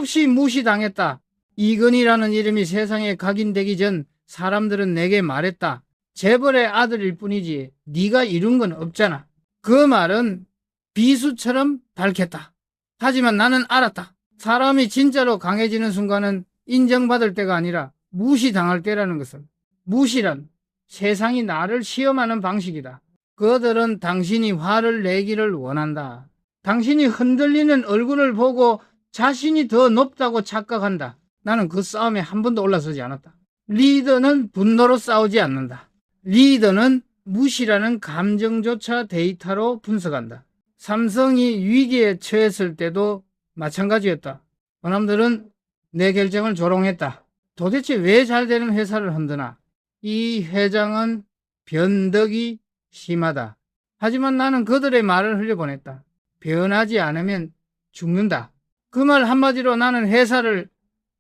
없이 무시당했다. 이건희라는 이름이 세상에 각인되기 전 사람들은 내게 말했다. 재벌의 아들일 뿐이지 네가 이룬 건 없잖아. 그 말은 비수처럼 밝혔다. 하지만 나는 알았다. 사람이 진짜로 강해지는 순간은 인정받을 때가 아니라 무시당할 때라는 것을. 무시란 세상이 나를 시험하는 방식이다. 그들은 당신이 화를 내기를 원한다. 당신이 흔들리는 얼굴을 보고 자신이 더 높다고 착각한다. 나는 그 싸움에 한 번도 올라서지 않았다. 리더는 분노로 싸우지 않는다. 리더는 무시라는 감정조차 데이터로 분석한다. 삼성이 위기에 처했을 때도 마찬가지였다. 그놈들은 내 결정을 조롱했다. 도대체 왜 잘 되는 회사를 흔드나? 이 회장은 변덕이 심하다. 하지만 나는 그들의 말을 흘려보냈다. 변하지 않으면 죽는다. 그 말 한마디로 나는 회사를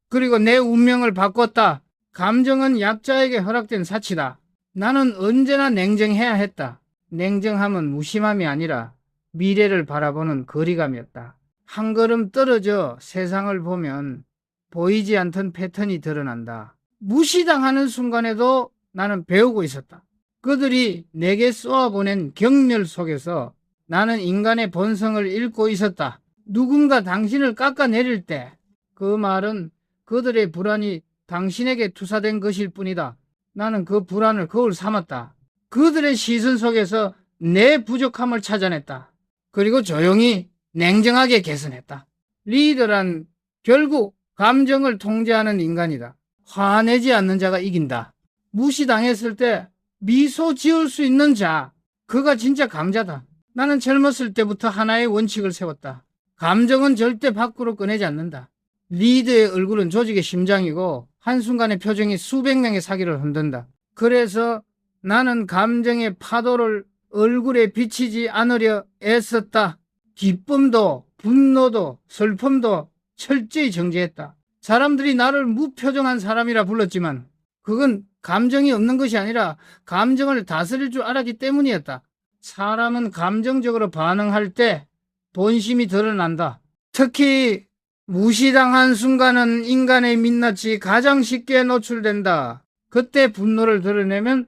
그리고 내 운명을 바꿨다. 감정은 약자에게 허락된 사치다. 나는 언제나 냉정해야 했다. 냉정함은 무심함이 아니라 미래를 바라보는 거리감이었다. 한 걸음 떨어져 세상을 보면 보이지 않던 패턴이 드러난다. 무시당하는 순간에도 나는 배우고 있었다. 그들이 내게 쏘아보낸 경멸 속에서 나는 인간의 본성을 읽고 있었다. 누군가 당신을 깎아내릴 때 그 말은 그들의 불안이 당신에게 투사된 것일 뿐이다. 나는 그 불안을 거울 삼았다. 그들의 시선 속에서 내 부족함을 찾아냈다. 그리고 조용히 냉정하게 개선했다. 리더란 결국 감정을 통제하는 인간이다. 화내지 않는 자가 이긴다. 무시당했을 때 미소 지을 수 있는 자, 그가 진짜 강자다. 나는 젊었을 때부터 하나의 원칙을 세웠다. 감정은 절대 밖으로 꺼내지 않는다. 리더의 얼굴은 조직의 심장이고 한순간의 표정이 수백 명의 사기를 흔든다. 그래서 나는 감정의 파도를 얼굴에 비치지 않으려 애썼다. 기쁨도 분노도 슬픔도 철저히 정제했다. 사람들이 나를 무표정한 사람이라 불렀지만 그건 감정이 없는 것이 아니라 감정을 다스릴 줄 알았기 때문이었다. 사람은 감정적으로 반응할 때 본심이 드러난다. 특히 무시당한 순간은 인간의 민낯이 가장 쉽게 노출된다. 그때 분노를 드러내면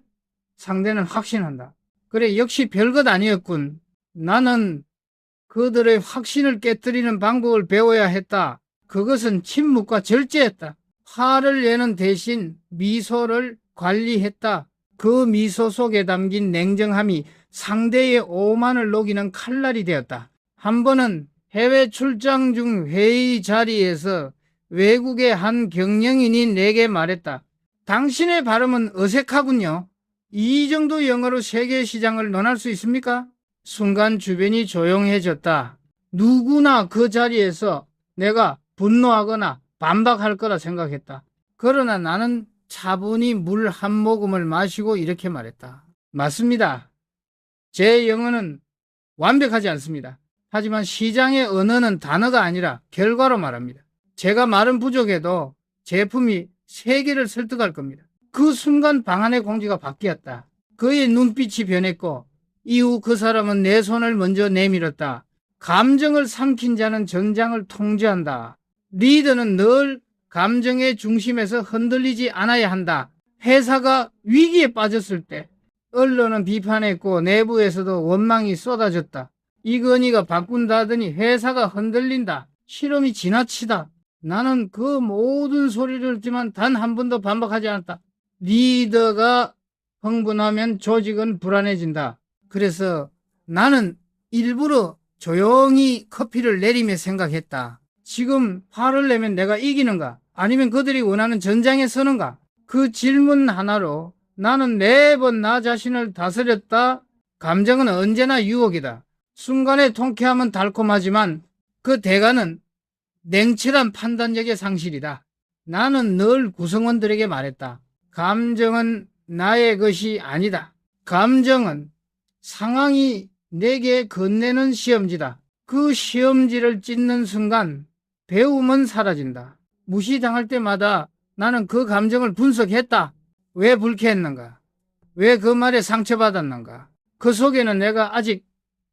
상대는 확신한다. 그래, 역시 별것 아니었군. 나는 그들의 확신을 깨뜨리는 방법을 배워야 했다. 그것은 침묵과 절제했다. 화를 내는 대신 미소를 관리했다. 그 미소 속에 담긴 냉정함이 상대의 오만을 녹이는 칼날이 되었다. 한 번은 해외 출장 중 회의 자리에서 외국의 한 경영인이 내게 말했다. 당신의 발음은 어색하군요. 이 정도 영어로 세계 시장을 논할 수 있습니까? 순간 주변이 조용해졌다. 누구나 그 자리에서 내가 분노하거나 반박할 거라 생각했다. 그러나 나는 차분히 물 한 모금을 마시고 이렇게 말했다. 맞습니다. 제 영어는 완벽하지 않습니다. 하지만 시장의 언어는 단어가 아니라 결과로 말합니다. 제가 말은 부족해도 제품이 세계를 설득할 겁니다. 그 순간 방 안의 공기가 바뀌었다. 그의 눈빛이 변했고 이후 그 사람은 내 손을 먼저 내밀었다. 감정을 삼킨 자는 전장을 통제한다. 리더는 늘 감정의 중심에서 흔들리지 않아야 한다. 회사가 위기에 빠졌을 때 언론은 비판했고 내부에서도 원망이 쏟아졌다. 이건희가 바꾼다더니 회사가 흔들린다. 실험이 지나치다. 나는 그 모든 소리를 듣지만 단 한 번도 반박하지 않았다. 리더가 흥분하면 조직은 불안해진다. 그래서 나는 일부러 조용히 커피를 내리며 생각했다. 지금 화를 내면 내가 이기는가? 아니면 그들이 원하는 전장에 서는가? 그 질문 하나로 나는 매번 나 자신을 다스렸다. 감정은 언제나 유혹이다. 순간의 통쾌함은 달콤하지만 그 대가는 냉철한 판단력의 상실이다. 나는 늘 구성원들에게 말했다. 감정은 나의 것이 아니다. 감정은 상황이 내게 건네는 시험지다. 그 시험지를 찢는 순간 배움은 사라진다. 무시당할 때마다 나는 그 감정을 분석했다. 왜 불쾌했는가? 왜 그 말에 상처받았는가? 그 속에는 내가 아직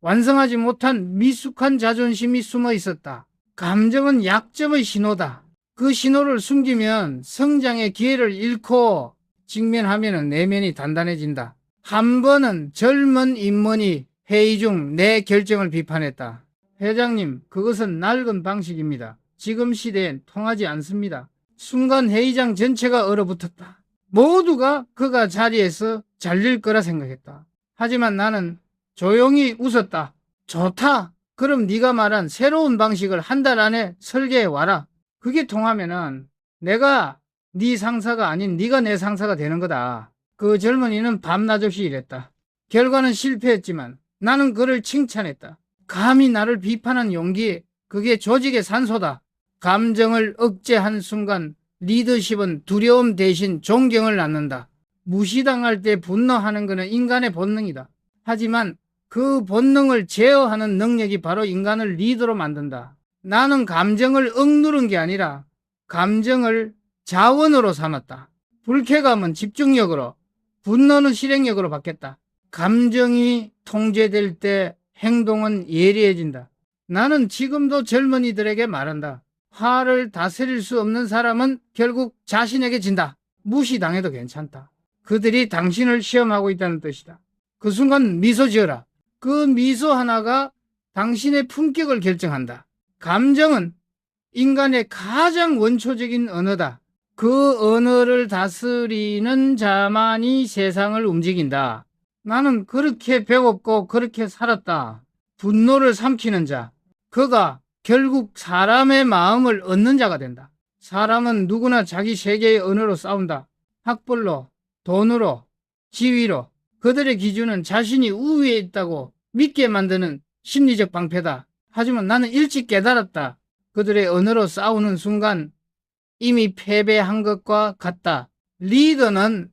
완성하지 못한 미숙한 자존심이 숨어 있었다. 감정은 약점의 신호다. 그 신호를 숨기면 성장의 기회를 잃고 직면하면 내면이 단단해진다. 한 번은 젊은 인문이 회의 중 내 결정을 비판했다. 회장님, 그것은 낡은 방식입니다. 지금 시대엔 통하지 않습니다. 순간 회의장 전체가 얼어붙었다. 모두가 그가 자리에서 잘릴 거라 생각했다. 하지만 나는 조용히 웃었다. 좋다. 그럼 네가 말한 새로운 방식을 한 달 안에 설계해 와라. 그게 통하면은 내가 네 상사가 아닌 네가 내 상사가 되는 거다. 그 젊은이는 밤낮 없이 일했다. 결과는 실패했지만 나는 그를 칭찬했다. 감히 나를 비판한 용기, 그게 조직의 산소다. 감정을 억제한 순간 리더십은 두려움 대신 존경을 낳는다. 무시당할 때 분노하는 것은 인간의 본능이다. 하지만 그 본능을 제어하는 능력이 바로 인간을 리더로 만든다. 나는 감정을 억누른 게 아니라 감정을 자원으로 삼았다. 불쾌감은 집중력으로, 분노는 실행력으로 바뀌었다. 감정이 통제될 때 행동은 예리해진다. 나는 지금도 젊은이들에게 말한다. 화를 다스릴 수 없는 사람은 결국 자신에게 진다. 무시당해도 괜찮다. 그들이 당신을 시험하고 있다는 뜻이다. 그 순간 미소 지어라. 그 미소 하나가 당신의 품격을 결정한다. 감정은 인간의 가장 원초적인 언어다. 그 언어를 다스리는 자만이 세상을 움직인다. 나는 그렇게 배웠고 그렇게 살았다. 분노를 삼키는 자, 그가 결국 사람의 마음을 얻는 자가 된다. 사람은 누구나 자기 세계의 언어로 싸운다. 학벌로, 돈으로, 지위로. 그들의 기준은 자신이 우위에 있다고 믿게 만드는 심리적 방패다. 하지만 나는 일찍 깨달았다. 그들의 언어로 싸우는 순간 이미 패배한 것과 같다. 리더는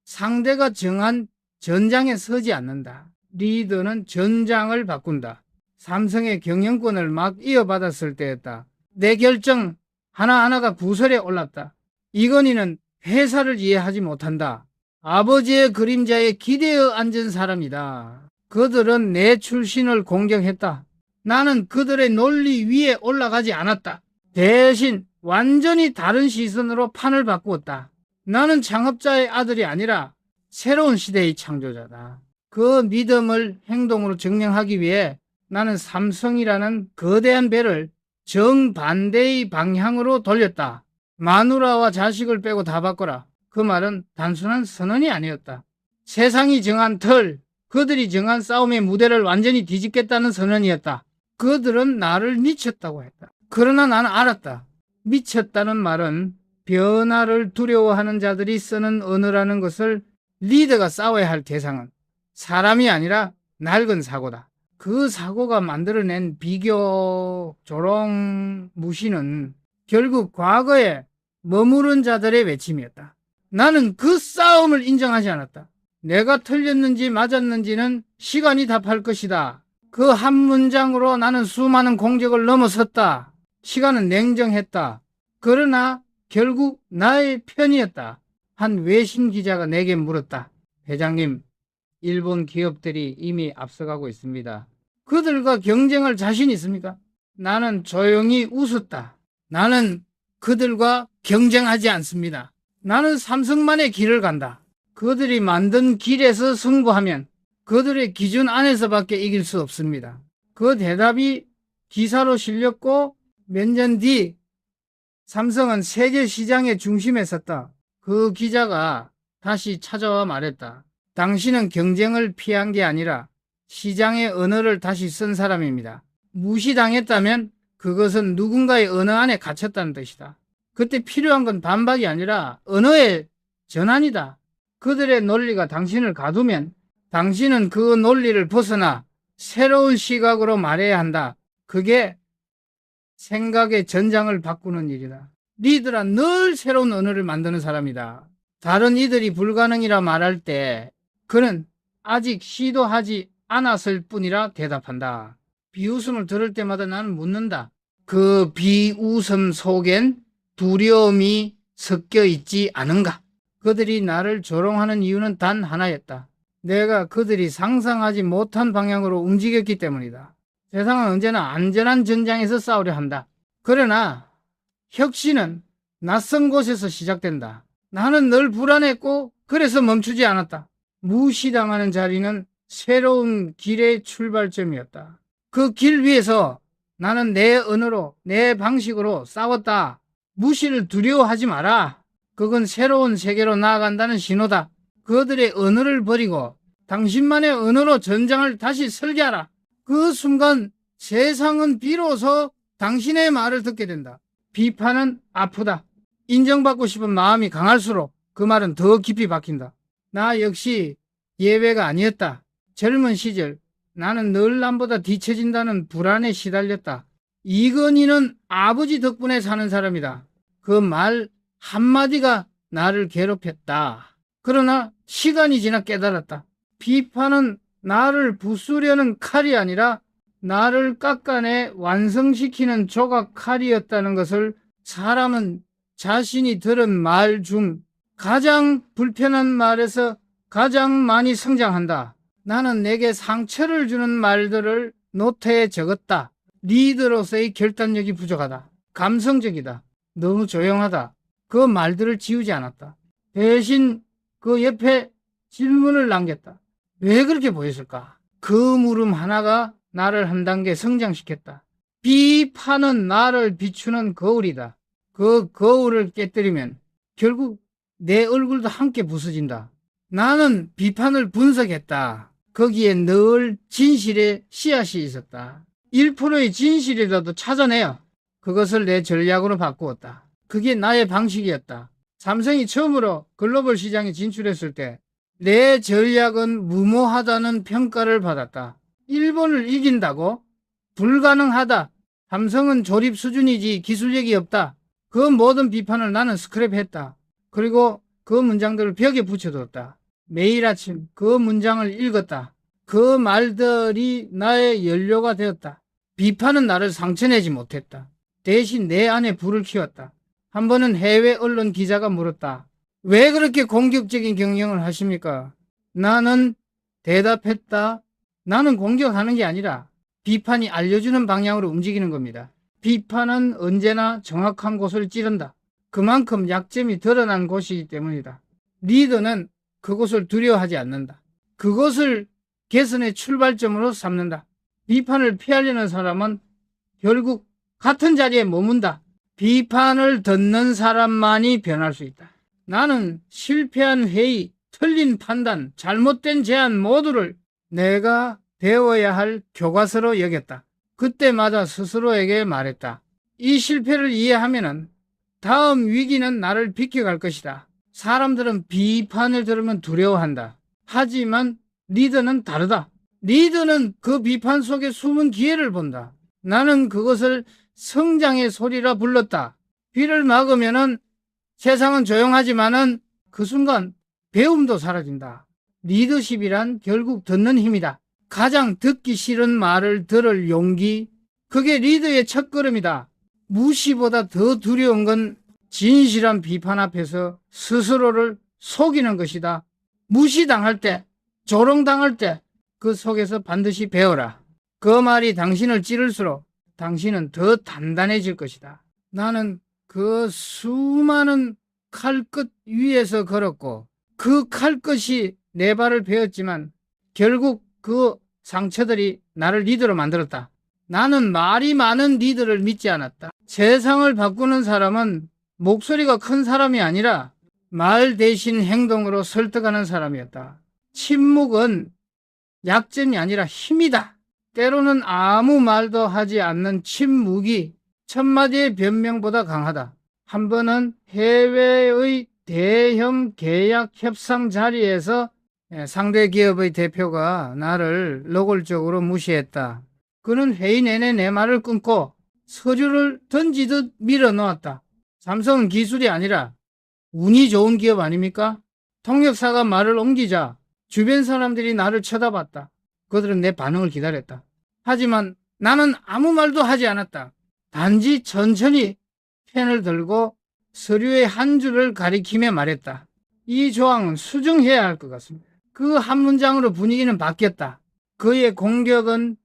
상대가 정한 전장에 서지 않는다. 리더는 전장을 바꾼다. 삼성의 경영권을 막 이어받았을 때였다. 내 결정 하나하나가 구설에 올랐다. 이건희는 회사를 이해하지 못한다. 아버지의 그림자에 기대어 앉은 사람이다. 그들은 내 출신을 공격했다. 나는 그들의 논리 위에 올라가지 않았다. 대신 완전히 다른 시선으로 판을 바꾸었다. 나는 창업자의 아들이 아니라 새로운 시대의 창조자다. 그 믿음을 행동으로 증명하기 위해 나는 삼성이라는 거대한 배를 정반대의 방향으로 돌렸다. 마누라와 자식을 빼고 다 바꿔라. 그 말은 단순한 선언이 아니었다. 세상이 정한 틀, 그들이 정한 싸움의 무대를 완전히 뒤집겠다는 선언이었다. 그들은 나를 미쳤다고 했다. 그러나 나는 알았다. 미쳤다는 말은 변화를 두려워하는 자들이 쓰는 언어라는 것을 리더가 싸워야 할 대상은 사람이 아니라 낡은 사고다. 그 사고가 만들어낸 비교, 조롱, 무시는 결국 과거에 머무른 자들의 외침이었다. 나는 그 싸움을 인정하지 않았다. 내가 틀렸는지 맞았는지는 시간이 답할 것이다. 그 한 문장으로 나는 수많은 공적을 넘어섰다. 시간은 냉정했다. 그러나 결국 나의 편이었다. 한 외신 기자가 내게 물었다. 회장님, 일본 기업들이 이미 앞서가고 있습니다. 그들과 경쟁할 자신 있습니까? 나는 조용히 웃었다. 나는 그들과 경쟁하지 않습니다. 나는 삼성만의 길을 간다. 그들이 만든 길에서 승부하면 그들의 기준 안에서밖에 이길 수 없습니다. 그 대답이 기사로 실렸고 몇 년 뒤 삼성은 세계 시장의 중심에 섰다. 그 기자가 다시 찾아와 말했다. 당신은 경쟁을 피한 게 아니라 시장의 언어를 다시 쓴 사람입니다. 무시당했다면 그것은 누군가의 언어 안에 갇혔다는 뜻이다. 그때 필요한 건 반박이 아니라 언어의 전환이다. 그들의 논리가 당신을 가두면 당신은 그 논리를 벗어나 새로운 시각으로 말해야 한다. 그게 생각의 전장을 바꾸는 일이다. 리더란 늘 새로운 언어를 만드는 사람이다. 다른 이들이 불가능이라 말할 때 그는 아직 시도하지 않았을 뿐이라 대답한다. 비웃음을 들을 때마다 나는 묻는다. 그 비웃음 속엔 두려움이 섞여 있지 않은가? 그들이 나를 조롱하는 이유는 단 하나였다. 내가 그들이 상상하지 못한 방향으로 움직였기 때문이다. 세상은 언제나 안전한 전장에서 싸우려 한다. 그러나 혁신은 낯선 곳에서 시작된다. 나는 늘 불안했고 그래서 멈추지 않았다. 무시당하는 자리는 새로운 길의 출발점이었다. 그 길 위에서 나는 내 언어로, 내 방식으로 싸웠다. 무시를 두려워하지 마라. 그건 새로운 세계로 나아간다는 신호다. 그들의 언어를 버리고 당신만의 언어로 전장을 다시 설계하라. 그 순간 세상은 비로소 당신의 말을 듣게 된다. 비판은 아프다. 인정받고 싶은 마음이 강할수록 그 말은 더 깊이 박힌다. 나 역시 예외가 아니었다. 젊은 시절 나는 늘 남보다 뒤처진다는 불안에 시달렸다. 이건희는 아버지 덕분에 사는 사람이다. 그 말 한마디가 나를 괴롭혔다. 그러나 시간이 지나 깨달았다. 비판은 나를 부수려는 칼이 아니라 나를 깎아내 완성시키는 조각 칼이었다는 것을 사람은 자신이 들은 말 중 가장 불편한 말에서 가장 많이 성장한다. 나는 내게 상처를 주는 말들을 노트에 적었다. 리더로서의 결단력이 부족하다. 감성적이다. 너무 조용하다. 그 말들을 지우지 않았다. 대신 그 옆에 질문을 남겼다. 왜 그렇게 보였을까? 그 물음 하나가 나를 한 단계 성장시켰다. 비판은 나를 비추는 거울이다. 그 거울을 깨뜨리면 결국 내 얼굴도 함께 부서진다. 나는 비판을 분석했다. 거기에 늘 진실의 씨앗이 있었다. 1%의 진실이라도 찾아내어 그것을 내 전략으로 바꾸었다. 그게 나의 방식이었다. 삼성이 처음으로 글로벌 시장에 진출했을 때 내 전략은 무모하다는 평가를 받았다. 일본을 이긴다고? 불가능하다. 삼성은 조립 수준이지 기술력이 없다. 그 모든 비판을 나는 스크랩했다. 그리고 그 문장들을 벽에 붙여뒀다. 매일 아침 그 문장을 읽었다. 그 말들이 나의 연료가 되었다. 비판은 나를 상처내지 못했다. 대신 내 안에 불을 키웠다. 한 번은 해외 언론 기자가 물었다. 왜 그렇게 공격적인 경영을 하십니까? 나는 대답했다. 나는 공격하는 게 아니라 비판이 알려주는 방향으로 움직이는 겁니다. 비판은 언제나 정확한 곳을 찌른다. 그만큼 약점이 드러난 곳이기 때문이다. 리더는 그곳을 두려워하지 않는다. 그것을 개선의 출발점으로 삼는다. 비판을 피하려는 사람은 결국 같은 자리에 머문다. 비판을 듣는 사람만이 변할 수 있다. 나는 실패한 회의, 틀린 판단, 잘못된 제안 모두를 내가 배워야 할 교과서로 여겼다. 그때마다 스스로에게 말했다. 이 실패를 이해하면 다음 위기는 나를 비켜갈 것이다. 사람들은 비판을 들으면 두려워한다. 하지만 리더는 다르다. 리더는 그 비판 속에 숨은 기회를 본다. 나는 그것을 성장의 소리라 불렀다. 귀를 막으면은 세상은 조용하지만은 그 순간 배움도 사라진다. 리더십이란 결국 듣는 힘이다. 가장 듣기 싫은 말을 들을 용기, 그게 리더의 첫걸음이다. 무시보다 더 두려운 건 진실한 비판 앞에서 스스로를 속이는 것이다. 무시당할 때, 조롱당할 때 그 속에서 반드시 배워라. 그 말이 당신을 찌를수록 당신은 더 단단해질 것이다. 나는 그 수많은 칼끝 위에서 걸었고 그 칼끝이 내 발을 베었지만 결국 그 상처들이 나를 리더로 만들었다. 나는 말이 많은 리더를 믿지 않았다. 세상을 바꾸는 사람은 목소리가 큰 사람이 아니라 말 대신 행동으로 설득하는 사람이었다. 침묵은 약점이 아니라 힘이다. 때로는 아무 말도 하지 않는 침묵이 천마디의 변명보다 강하다. 한 번은 해외의 대형 계약 협상 자리에서 상대 기업의 대표가 나를 노골적으로 무시했다. 그는 회의 내내 내 말을 끊고 서류를 던지듯 밀어놓았다. 삼성은 기술이 아니라 운이 좋은 기업 아닙니까? 통역사가 말을 옮기자 주변 사람들이 나를 쳐다봤다. 그들은 내 반응을 기다렸다. 하지만 나는 아무 말도 하지 않았다. 단지 천천히 펜을 들고 서류의 한 줄을 가리키며 말했다. 이 조항은 수정해야 할 것 같습니다. 그 한 문장으로 분위기는 바뀌었다. 그의 공격은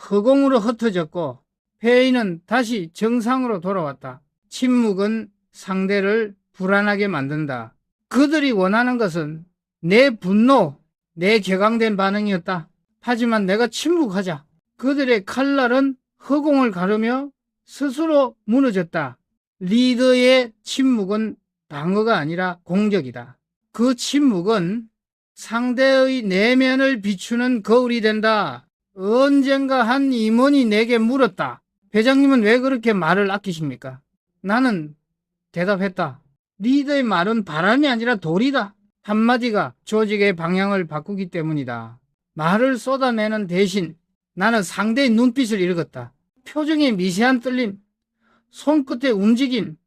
허공으로 흩어졌고 회의는 다시 정상으로 돌아왔다. 침묵은 상대를 불안하게 만든다. 그들이 원하는 것은 내 분노, 내 격앙된 반응이었다. 하지만 내가 침묵하자 그들의 칼날은 허공을 가르며 스스로 무너졌다. 리더의 침묵은 방어가 아니라 공격이다. 그 침묵은 상대의 내면을 비추는 거울이 된다. 언젠가 한 임원이 내게 물었다. 회장님은 왜 그렇게 말을 아끼십니까? 나는 대답했다. 리더의 말은 바람이 아니라 돌이다. 한마디가 조직의 방향을 바꾸기 때문이다. 말을 쏟아내는 대신 나는 상대의 눈빛을 읽었다. 표정의 미세한 떨림, 손끝의 움직임,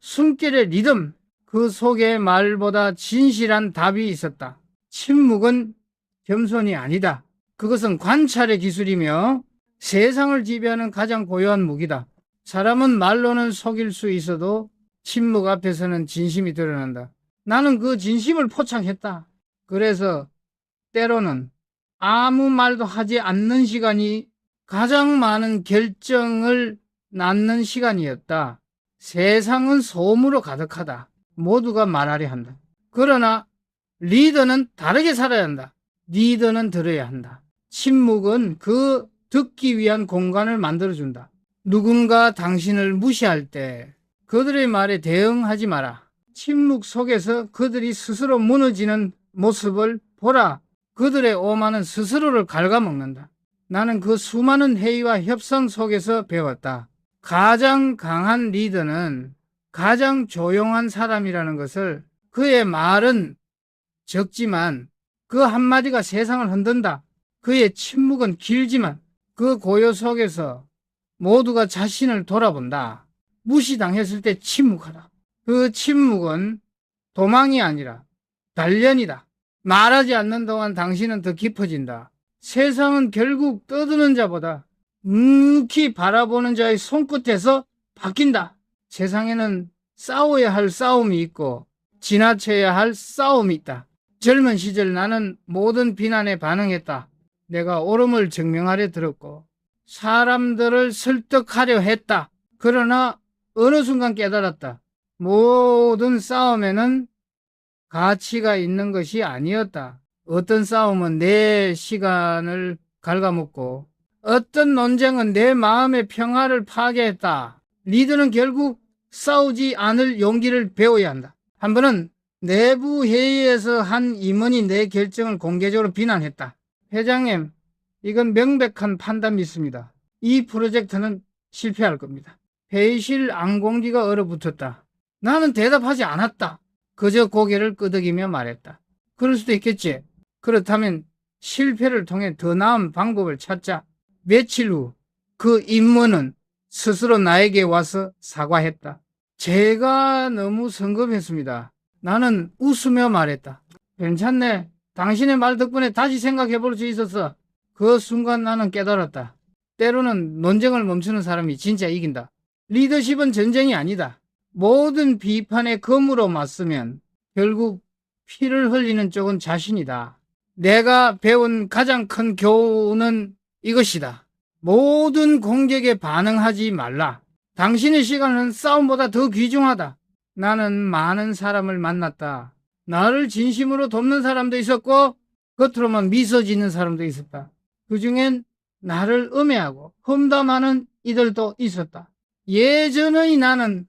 숨결의 리듬, 그 속에 말보다 진실한 답이 있었다. 침묵은 겸손이 아니다. 그것은 관찰의 기술이며 세상을 지배하는 가장 고유한 무기다. 사람은 말로는 속일 수 있어도 침묵 앞에서는 진심이 드러난다. 나는 그 진심을 포착했다. 그래서 때로는 아무 말도 하지 않는 시간이 가장 많은 결정을 낳는 시간이었다. 세상은 소음으로 가득하다. 모두가 말하려 한다. 그러나 리더는 다르게 살아야 한다. 리더는 들어야 한다. 침묵은 그 듣기 위한 공간을 만들어준다. 누군가 당신을 무시할 때 그들의 말에 대응하지 마라. 침묵 속에서 그들이 스스로 무너지는 모습을 보라. 그들의 오만은 스스로를 갉아먹는다. 나는 그 수많은 회의와 협상 속에서 배웠다. 가장 강한 리더는 가장 조용한 사람이라는 것을, 그의 말은 적지만 그 한마디가 세상을 흔든다. 그의 침묵은 길지만 그 고요 속에서 모두가 자신을 돌아본다. 무시당했을 때 침묵하라. 그 침묵은 도망이 아니라 단련이다. 말하지 않는 동안 당신은 더 깊어진다. 세상은 결국 떠드는 자보다 묵히 바라보는 자의 손끝에서 바뀐다. 세상에는 싸워야 할 싸움이 있고 지나쳐야 할 싸움이 있다. 젊은 시절 나는 모든 비난에 반응했다. 내가 옳음을 증명하려 들었고 사람들을 설득하려 했다. 그러나 어느 순간 깨달았다. 모든 싸움에는 가치가 있는 것이 아니었다. 어떤 싸움은 내 시간을 갉아먹고 어떤 논쟁은 내 마음의 평화를 파괴했다. 리더는 결국 싸우지 않을 용기를 배워야 한다. 한 번은 내부 회의에서 한 임원이 내 결정을 공개적으로 비난했다. 회장님, 이건 명백한 판단 미스입니다. 이 프로젝트는 실패할 겁니다. 회의실 안공기가 얼어붙었다. 나는 대답하지 않았다. 그저 고개를 끄덕이며 말했다. 그럴 수도 있겠지. 그렇다면 실패를 통해 더 나은 방법을 찾자. 며칠 후 그 임원은 스스로 나에게 와서 사과했다. 제가 너무 성급했습니다. 나는 웃으며 말했다. 괜찮네. 당신의 말 덕분에 다시 생각해 볼 수 있었어. 그 순간 나는 깨달았다. 때로는 논쟁을 멈추는 사람이 진짜 이긴다. 리더십은 전쟁이 아니다. 모든 비판에 검으로 맞서면 결국 피를 흘리는 쪽은 자신이다. 내가 배운 가장 큰 교훈은 이것이다. 모든 공격에 반응하지 말라. 당신의 시간은 싸움보다 더 귀중하다. 나는 많은 사람을 만났다. 나를 진심으로 돕는 사람도 있었고 겉으로만 미소 짓는 사람도 있었다. 그중엔 나를 음해하고 험담하는 이들도 있었다. 예전의 나는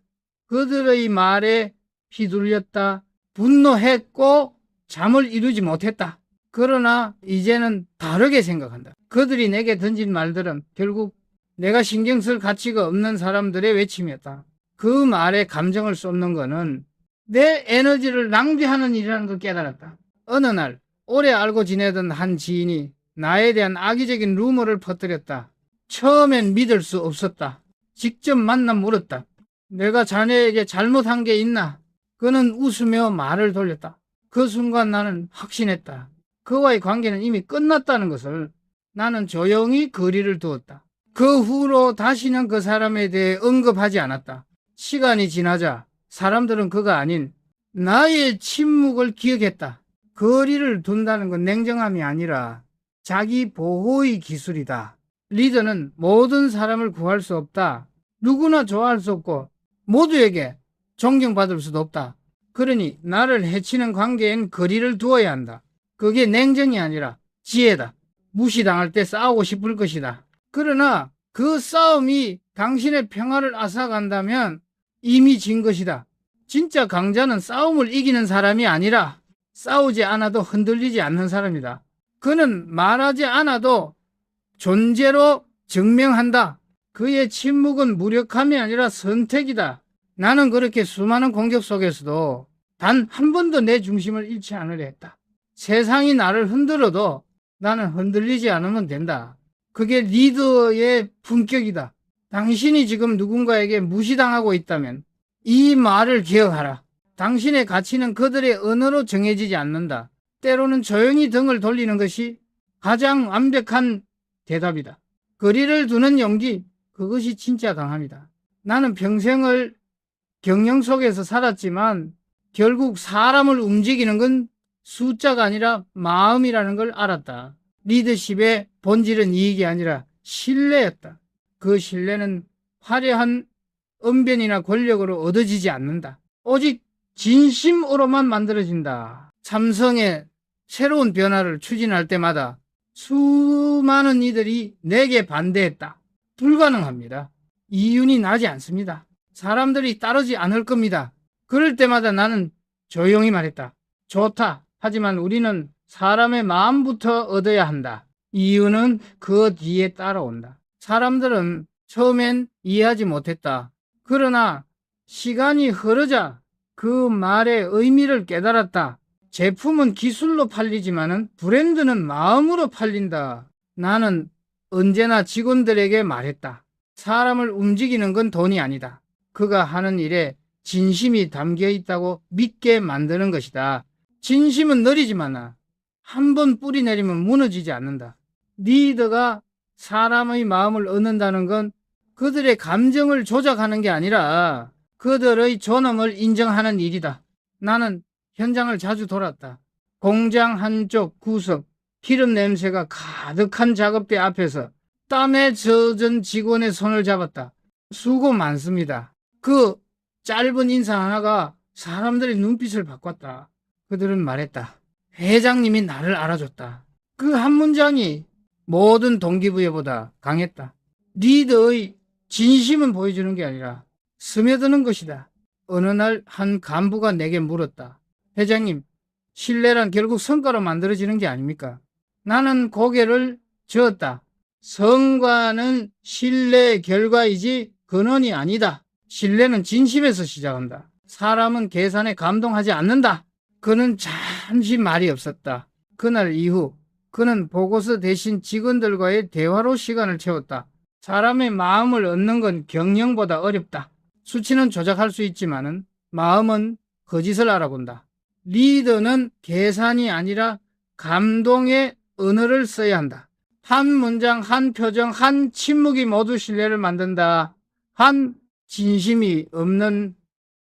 그들의 말에 휘둘렸다. 분노했고 잠을 이루지 못했다. 그러나 이제는 다르게 생각한다. 그들이 내게 던진 말들은 결국 내가 신경 쓸 가치가 없는 사람들의 외침이었다. 그 말에 감정을 쏟는 거는 내 에너지를 낭비하는 일이라는 걸 깨달았다. 어느 날 오래 알고 지내던 한 지인이 나에 대한 악의적인 루머를 퍼뜨렸다. 처음엔 믿을 수 없었다. 직접 만나 물었다. 내가 자네에게 잘못한 게 있나? 그는 웃으며 말을 돌렸다. 그 순간 나는 확신했다. 그와의 관계는 이미 끝났다는 것을. 나는 조용히 거리를 두었다. 그 후로 다시는 그 사람에 대해 언급하지 않았다. 시간이 지나자 사람들은 그가 아닌 나의 침묵을 기억했다. 거리를 둔다는 건 냉정함이 아니라 자기 보호의 기술이다. 리더는 모든 사람을 구할 수 없다. 누구나 좋아할 수 없고 모두에게 존경받을 수도 없다. 그러니 나를 해치는 관계엔 거리를 두어야 한다. 그게 냉정이 아니라 지혜다. 무시당할 때 싸우고 싶을 것이다. 그러나 그 싸움이 당신의 평화를 앗아간다면 이미 진 것이다. 진짜 강자는 싸움을 이기는 사람이 아니라 싸우지 않아도 흔들리지 않는 사람이다. 그는 말하지 않아도 존재로 증명한다. 그의 침묵은 무력함이 아니라 선택이다. 나는 그렇게 수많은 공격 속에서도 단 한 번도 내 중심을 잃지 않으려 했다. 세상이 나를 흔들어도 나는 흔들리지 않으면 된다. 그게 리더의 품격이다. 당신이 지금 누군가에게 무시당하고 있다면 이 말을 기억하라. 당신의 가치는 그들의 언어로 정해지지 않는다. 때로는 조용히 등을 돌리는 것이 가장 완벽한 대답이다. 거리를 두는 용기, 그것이 진짜 강함이다. 나는 평생을 경영 속에서 살았지만 결국 사람을 움직이는 건 숫자가 아니라 마음이라는 걸 알았다. 리더십의 본질은 이익이 아니라 신뢰였다. 그 신뢰는 화려한 언변이나 권력으로 얻어지지 않는다. 오직 진심으로만 만들어진다. 삼성의 새로운 변화를 추진할 때마다 수많은 이들이 내게 반대했다. 불가능합니다. 이윤이 나지 않습니다. 사람들이 따르지 않을 겁니다. 그럴 때마다 나는 조용히 말했다. 좋다. 하지만 우리는 사람의 마음부터 얻어야 한다. 이유는 그 뒤에 따라온다. 사람들은 처음엔 이해하지 못했다. 그러나 시간이 흐르자 그 말의 의미를 깨달았다. 제품은 기술로 팔리지만은 브랜드는 마음으로 팔린다. 나는 언제나 직원들에게 말했다. 사람을 움직이는 건 돈이 아니다. 그가 하는 일에 진심이 담겨 있다고 믿게 만드는 것이다. 진심은 느리지만 한 번 뿌리 내리면 무너지지 않는다. 리더가 사람의 마음을 얻는다는 건 그들의 감정을 조작하는 게 아니라 그들의 존엄을 인정하는 일이다. 나는 현장을 자주 돌았다. 공장 한쪽 구석, 기름 냄새가 가득한 작업대 앞에서 땀에 젖은 직원의 손을 잡았다. 수고 많습니다. 그 짧은 인사 하나가 사람들의 눈빛을 바꿨다. 그들은 말했다. 회장님이 나를 알아줬다. 그 한 문장이 모든 동기부여보다 강했다. 리더의 진심은 보여주는 게 아니라 스며드는 것이다. 어느 날 한 간부가 내게 물었다. 회장님, 신뢰란 결국 성과로 만들어지는 게 아닙니까? 나는 고개를 저었다. 성과는 신뢰의 결과이지 근원이 아니다. 신뢰는 진심에서 시작한다. 사람은 계산에 감동하지 않는다. 그는 잠시 말이 없었다. 그날 이후 그는 보고서 대신 직원들과의 대화로 시간을 채웠다. 사람의 마음을 얻는 건 경영보다 어렵다. 수치는 조작할 수 있지만은 마음은 거짓을 알아본다. 리더는 계산이 아니라 감동의 언어를 써야 한다. 한 문장, 한 표정, 한 침묵이 모두 신뢰를 만든다. 한 진심이 없는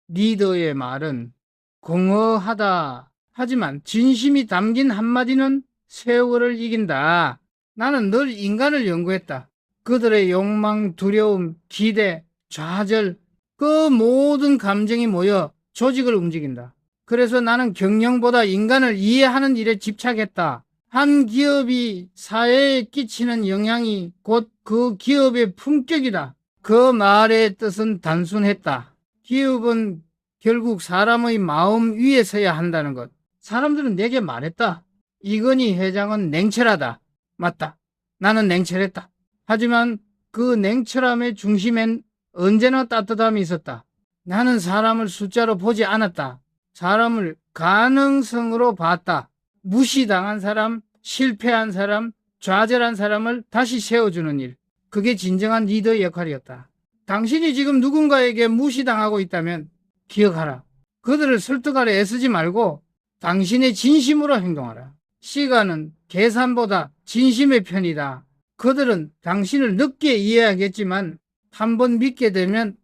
리더의 말은 공허하다. 하지만 진심이 담긴 한마디는 세월을 이긴다. 나는 늘 인간을 연구했다. 그들의 욕망, 두려움, 기대, 좌절, 그 모든 감정이 모여 조직을 움직인다. 그래서 나는 경영보다 인간을 이해하는 일에 집착했다. 한 기업이 사회에 끼치는 영향이 곧 그 기업의 품격이다. 그 말의 뜻은 단순했다. 기업은 결국 사람의 마음 위에 서야 한다는 것. 사람들은 내게 말했다. 이건희 회장은 냉철하다. 맞다. 나는 냉철했다. 하지만 그 냉철함의 중심엔 언제나 따뜻함이 있었다. 나는 사람을 숫자로 보지 않았다. 사람을 가능성으로 봤다. 무시당한 사람, 실패한 사람, 좌절한 사람을 다시 세워주는 일. 그게 진정한 리더의 역할이었다. 당신이 지금 누군가에게 무시당하고 있다면 기억하라. 그들을 설득하려 애쓰지 말고 당신의 진심으로 행동하라. 시간은 계산보다 진심의 편이다. 그들은 당신을 늦게 이해하겠지만 한번 믿게 되면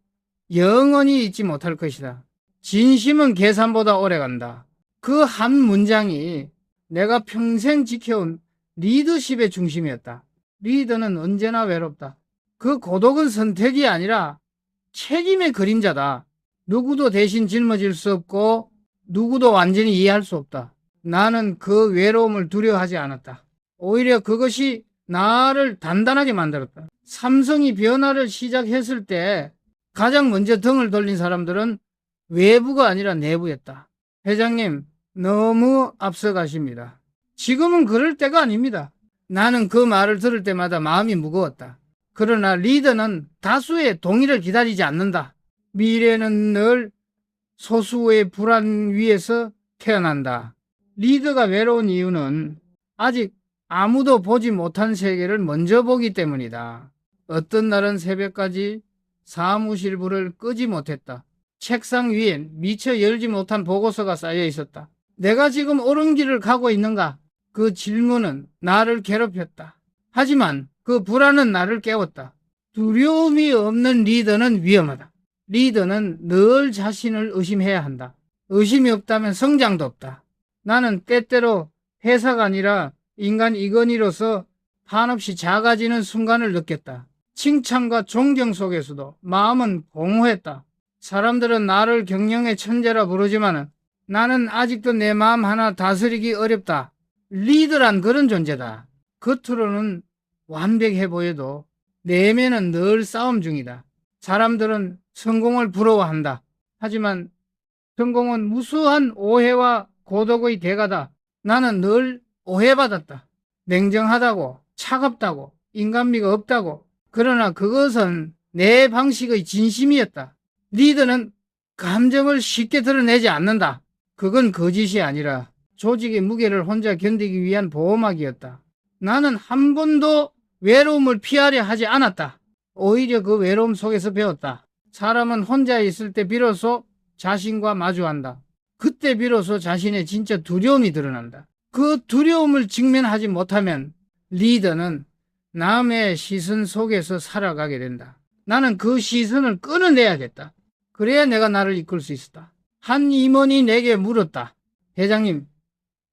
영원히 잊지 못할 것이다. 진심은 계산보다 오래간다. 그 한 문장이 내가 평생 지켜온 리더십의 중심이었다. 리더는 언제나 외롭다. 그 고독은 선택이 아니라 책임의 그림자다. 누구도 대신 짊어질 수 없고 누구도 완전히 이해할 수 없다. 나는 그 외로움을 두려워하지 않았다. 오히려 그것이 나를 단단하게 만들었다. 삼성이 변화를 시작했을 때 가장 먼저 등을 돌린 사람들은 외부가 아니라 내부였다. 회장님, 너무 앞서가십니다. 지금은 그럴 때가 아닙니다. 나는 그 말을 들을 때마다 마음이 무거웠다. 그러나 리더는 다수의 동의를 기다리지 않는다. 미래는 늘 소수의 불안 위에서 태어난다. 리더가 외로운 이유는 아직 아무도 보지 못한 세계를 먼저 보기 때문이다. 어떤 날은 새벽까지 사무실 불을 끄지 못했다. 책상 위엔 미처 열지 못한 보고서가 쌓여 있었다. 내가 지금 옳은 길을 가고 있는가? 그 질문은 나를 괴롭혔다. 하지만 그 불안은 나를 깨웠다. 두려움이 없는 리더는 위험하다. 리더는 늘 자신을 의심해야 한다. 의심이 없다면 성장도 없다. 나는 때때로 회사가 아니라 인간 이건희로서 한없이 작아지는 순간을 느꼈다. 칭찬과 존경 속에서도 마음은 공허했다. 사람들은 나를 경영의 천재라 부르지만 나는 아직도 내 마음 하나 다스리기 어렵다. 리더란 그런 존재다. 겉으로는 완벽해 보여도 내면은 늘 싸움 중이다. 사람들은 성공을 부러워한다. 하지만 성공은 무수한 오해와 고독의 대가다. 나는 늘 오해받았다. 냉정하다고, 차갑다고, 인간미가 없다고. 그러나 그것은 내 방식의 진심이었다. 리더는 감정을 쉽게 드러내지 않는다. 그건 거짓이 아니라 조직의 무게를 혼자 견디기 위한 보호막이었다. 나는 한 번도 외로움을 피하려 하지 않았다. 오히려 그 외로움 속에서 배웠다. 사람은 혼자 있을 때 비로소 자신과 마주한다. 그때 비로소 자신의 진짜 두려움이 드러난다. 그 두려움을 직면하지 못하면 리더는 남의 시선 속에서 살아가게 된다. 나는 그 시선을 끊어내야겠다. 그래야 내가 나를 이끌 수 있었다. 한 임원이 내게 물었다. 회장님,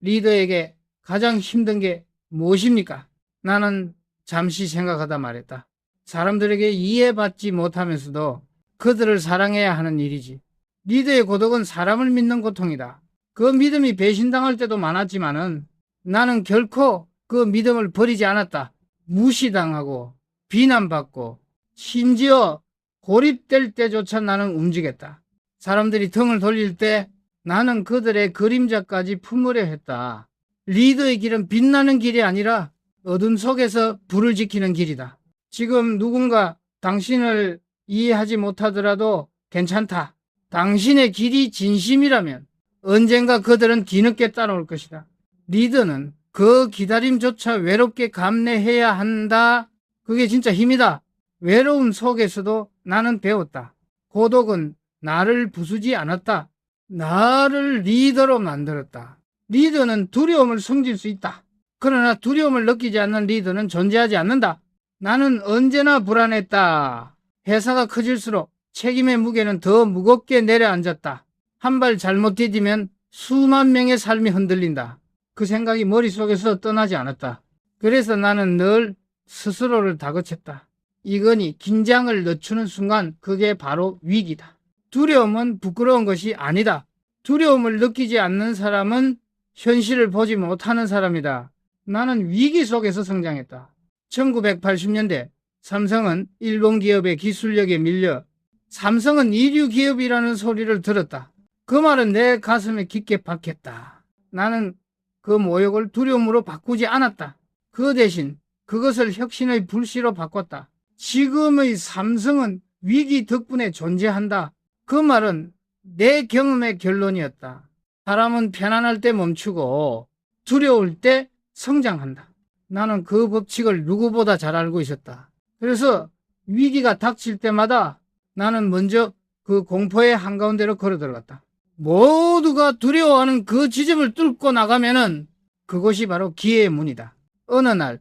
리더에게 가장 힘든 게 무엇입니까? 나는 잠시 생각하다 말했다. 사람들에게 이해받지 못하면서도 그들을 사랑해야 하는 일이지. 리더의 고독은 사람을 믿는 고통이다. 그 믿음이 배신당할 때도 많았지만은 나는 결코 그 믿음을 버리지 않았다. 무시당하고 비난받고 심지어 고립될 때조차 나는 움직였다. 사람들이 등을 돌릴 때 나는 그들의 그림자까지 품으려 했다. 리더의 길은 빛나는 길이 아니라 어둠 속에서 불을 지키는 길이다. 지금 누군가 당신을 이해하지 못하더라도 괜찮다. 당신의 길이 진심이라면 언젠가 그들은 뒤늦게 따라올 것이다. 리더는 그 기다림조차 외롭게 감내해야 한다. 그게 진짜 힘이다. 외로움 속에서도 나는 배웠다. 고독은 나를 부수지 않았다. 나를 리더로 만들었다. 리더는 두려움을 숨길 수 있다. 그러나 두려움을 느끼지 않는 리더는 존재하지 않는다. 나는 언제나 불안했다. 회사가 커질수록 책임의 무게는 더 무겁게 내려앉았다. 한 발 잘못 디디면 수만 명의 삶이 흔들린다. 그 생각이 머릿속에서 떠나지 않았다. 그래서 나는 늘 스스로를 다그쳤다. 이건희 긴장을 늦추는 순간 그게 바로 위기다. 두려움은 부끄러운 것이 아니다. 두려움을 느끼지 않는 사람은 현실을 보지 못하는 사람이다. 나는 위기 속에서 성장했다. 1980년대 삼성은 일본 기업의 기술력에 밀려 삼성은 이류 기업이라는 소리를 들었다. 그 말은 내 가슴에 깊게 박혔다. 나는 그 모욕을 두려움으로 바꾸지 않았다. 그 대신 그것을 혁신의 불씨로 바꿨다. 지금의 삼성은 위기 덕분에 존재한다. 그 말은 내 경험의 결론이었다. 사람은 편안할 때 멈추고 두려울 때 성장한다. 나는 그 법칙을 누구보다 잘 알고 있었다. 그래서 위기가 닥칠 때마다 나는 먼저 그 공포의 한가운데로 걸어 들어갔다. 모두가 두려워하는 그 지점을 뚫고 나가면은 그것이 바로 기회의 문이다. 어느 날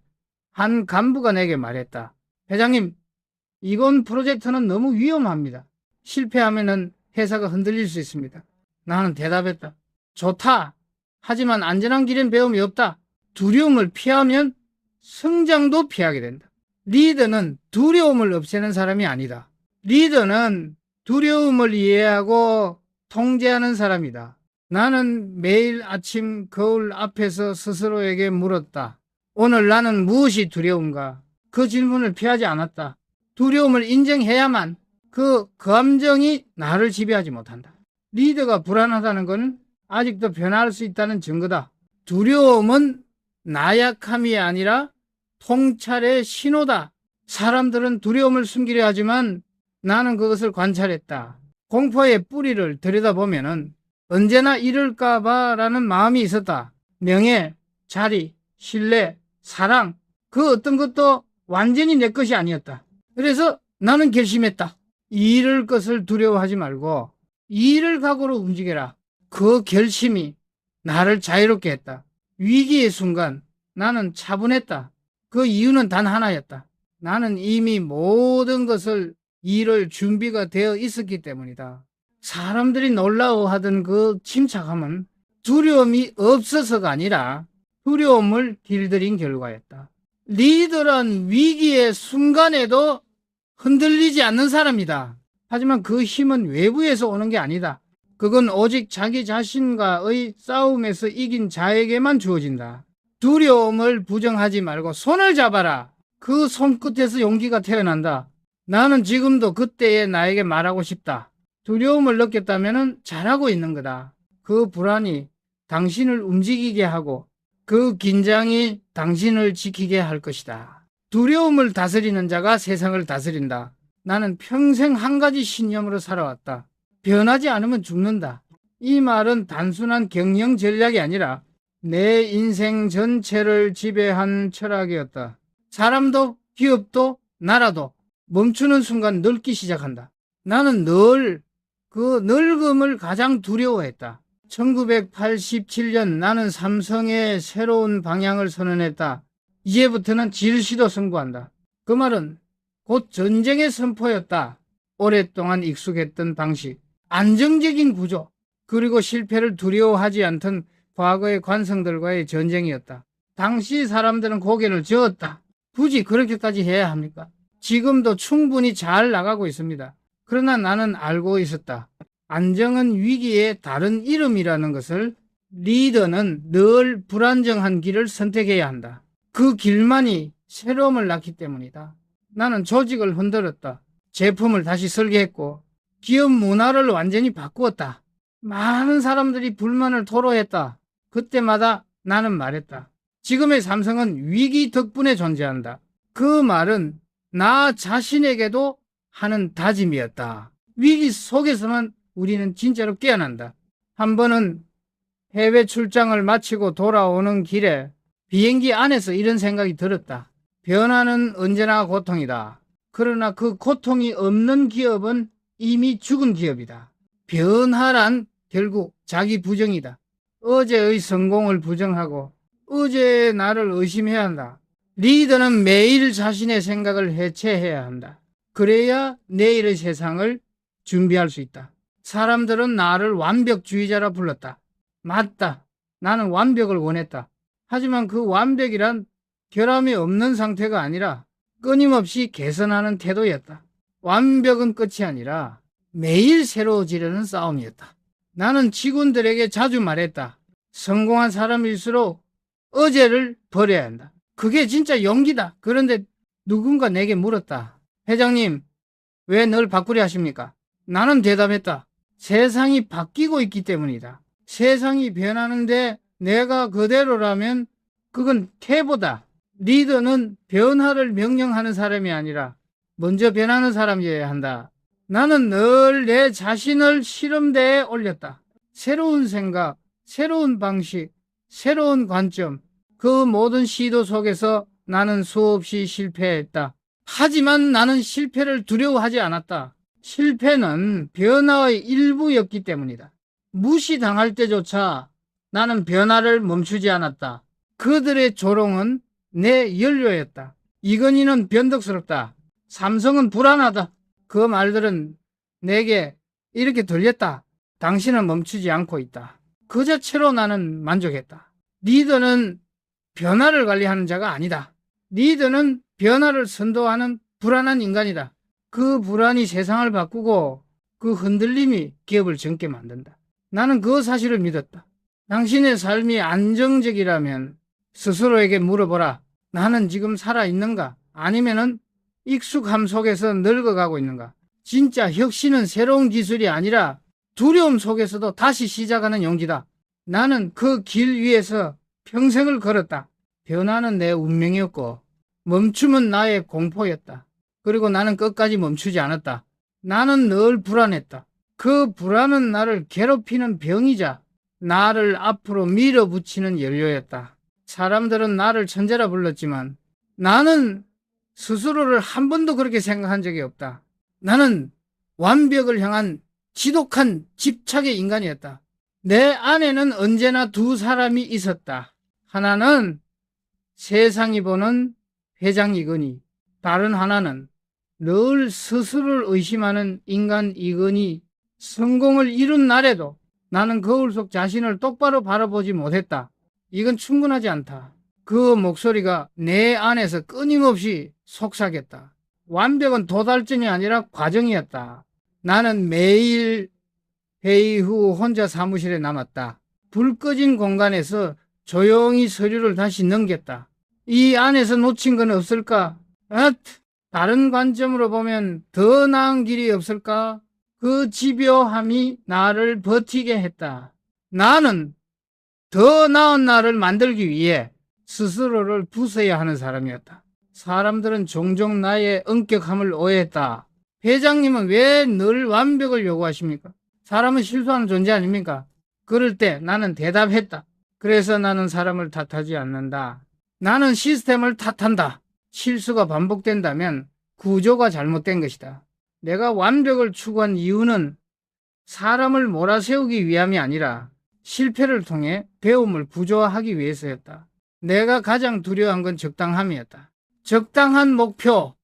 한 간부가 내게 말했다. 회장님, 이번 프로젝트는 너무 위험합니다. 실패하면은 회사가 흔들릴 수 있습니다. 나는 대답했다. 좋다. 하지만 안전한 길엔 배움이 없다. 두려움을 피하면 성장도 피하게 된다. 리더는 두려움을 없애는 사람이 아니다. 리더는 두려움을 이해하고 통제하는 사람이다. 나는 매일 아침 거울 앞에서 스스로에게 물었다. 오늘 나는 무엇이 두려운가? 그 질문을 피하지 않았다. 두려움을 인정해야만 그 감정이 나를 지배하지 못한다. 리더가 불안하다는 것은 아직도 변화할 수 있다는 증거다. 두려움은 나약함이 아니라 통찰의 신호다. 사람들은 두려움을 숨기려 하지만 나는 그것을 관찰했다. 공포의 뿌리를 들여다보면 언제나 이럴까봐라는 마음이 있었다. 명예, 자리, 신뢰, 사랑, 그 어떤 것도 완전히 내 것이 아니었다. 그래서 나는 결심했다. 잃을 것을 두려워하지 말고 잃을 각오로 움직여라. 그 결심이 나를 자유롭게 했다. 위기의 순간 나는 차분했다. 그 이유는 단 하나였다. 나는 이미 모든 것을 잃을 준비가 되어 있었기 때문이다. 사람들이 놀라워하던 그 침착함은 두려움이 없어서가 아니라 두려움을 길들인 결과였다. 리더란 위기의 순간에도 흔들리지 않는 사람이다. 하지만 그 힘은 외부에서 오는 게 아니다. 그건 오직 자기 자신과의 싸움에서 이긴 자에게만 주어진다. 두려움을 부정하지 말고 손을 잡아라. 그 손끝에서 용기가 태어난다. 나는 지금도 그때의 나에게 말하고 싶다. 두려움을 느꼈다면 잘하고 있는 거다. 그 불안이 당신을 움직이게 하고 그 긴장이 당신을 지키게 할 것이다. 두려움을 다스리는 자가 세상을 다스린다. 나는 평생 한 가지 신념으로 살아왔다. 변하지 않으면 죽는다. 이 말은 단순한 경영 전략이 아니라 내 인생 전체를 지배한 철학이었다. 사람도 기업도 나라도 멈추는 순간 늙기 시작한다. 나는 늘 그 늙음을 가장 두려워했다. 1987년 나는 삼성의 새로운 방향을 선언했다. 이제부터는 질시도 선구한다. 그 말은 곧 전쟁의 선포였다. 오랫동안 익숙했던 방식, 안정적인 구조, 그리고 실패를 두려워하지 않던 과거의 관성들과의 전쟁이었다. 당시 사람들은 고개를 저었다. 굳이 그렇게까지 해야 합니까? 지금도 충분히 잘 나가고 있습니다. 그러나 나는 알고 있었다. 안정은 위기의 다른 이름이라는 것을. 리더는 늘 불안정한 길을 선택해야 한다. 그 길만이 새로움을 낳기 때문이다. 나는 조직을 흔들었다. 제품을 다시 설계했고 기업 문화를 완전히 바꾸었다. 많은 사람들이 불만을 토로했다. 그때마다 나는 말했다. 지금의 삼성은 위기 덕분에 존재한다. 그 말은 나 자신에게도 하는 다짐이었다. 위기 속에서만 우리는 진짜로 깨어난다. 한 번은 해외 출장을 마치고 돌아오는 길에 비행기 안에서 이런 생각이 들었다. 변화는 언제나 고통이다. 그러나 그 고통이 없는 기업은 이미 죽은 기업이다. 변화란 결국 자기 부정이다. 어제의 성공을 부정하고 어제의 나를 의심해야 한다. 리더는 매일 자신의 생각을 해체해야 한다. 그래야 내일의 세상을 준비할 수 있다. 사람들은 나를 완벽주의자라 불렀다. 맞다. 나는 완벽을 원했다. 하지만 그 완벽이란 결함이 없는 상태가 아니라 끊임없이 개선하는 태도였다. 완벽은 끝이 아니라 매일 새로워지려는 싸움이었다. 나는 직원들에게 자주 말했다. 성공한 사람일수록 어제를 버려야 한다. 그게 진짜 용기다. 그런데 누군가 내게 물었다. 회장님, 왜 늘 바꾸려 하십니까? 나는 대답했다. 세상이 바뀌고 있기 때문이다. 세상이 변하는데 내가 그대로라면 그건 태보다. 리더는 변화를 명령하는 사람이 아니라 먼저 변하는 사람이어야 한다. 나는 늘 내 자신을 실험대에 올렸다. 새로운 생각, 새로운 방식, 새로운 관점, 그 모든 시도 속에서 나는 수없이 실패했다. 하지만 나는 실패를 두려워하지 않았다. 실패는 변화의 일부였기 때문이다. 무시당할 때조차 나는 변화를 멈추지 않았다. 그들의 조롱은 내 연료였다. 이건희는 변덕스럽다. 삼성은 불안하다. 그 말들은 내게 이렇게 들렸다. 당신은 멈추지 않고 있다. 그 자체로 나는 만족했다. 리더는 변화를 관리하는 자가 아니다. 리더는 변화를 선도하는 불안한 인간이다. 그 불안이 세상을 바꾸고 그 흔들림이 기업을 젊게 만든다. 나는 그 사실을 믿었다. 당신의 삶이 안정적이라면 스스로에게 물어보라. 나는 지금 살아있는가? 아니면은 익숙함 속에서 늙어가고 있는가? 진짜 혁신은 새로운 기술이 아니라 두려움 속에서도 다시 시작하는 용기다. 나는 그 길 위에서 평생을 걸었다. 변화는 내 운명이었고 멈춤은 나의 공포였다. 그리고 나는 끝까지 멈추지 않았다. 나는 늘 불안했다. 그 불안은 나를 괴롭히는 병이자 나를 앞으로 밀어붙이는 연료였다. 사람들은 나를 천재라 불렀지만 나는 스스로를 한 번도 그렇게 생각한 적이 없다. 나는 완벽을 향한 지독한 집착의 인간이었다. 내 안에는 언제나 두 사람이 있었다. 하나는 세상이 보는 회장 이건희, 다른 하나는 늘 스스로를 의심하는 인간 이건희. 성공을 이룬 날에도 나는 거울 속 자신을 똑바로 바라보지 못했다. 이건 충분하지 않다. 그 목소리가 내 안에서 끊임없이 속삭였다. 완벽은 도달점이 아니라 과정이었다. 나는 매일 회의 후 혼자 사무실에 남았다. 불 꺼진 공간에서 조용히 서류를 다시 넘겼다. 이 안에서 놓친 건 없을까? 다른 관점으로 보면 더 나은 길이 없을까? 그 집요함이 나를 버티게 했다. 나는 더 나은 나를 만들기 위해 스스로를 부숴야 하는 사람이었다. 사람들은 종종 나의 엄격함을 오해했다. 회장님은 왜 늘 완벽을 요구하십니까? 사람은 실수하는 존재 아닙니까? 그럴 때 나는 대답했다. 그래서 나는 사람을 탓하지 않는다. 나는 시스템을 탓한다. 실수가 반복된다면 구조가 잘못된 것이다. 내가 완벽을 추구한 이유는 사람을 몰아세우기 위함이 아니라 실패를 통해 배움을 구조화하기 위해서였다. 내가 가장 두려워한 건 적당함이었다. 적당한 목표,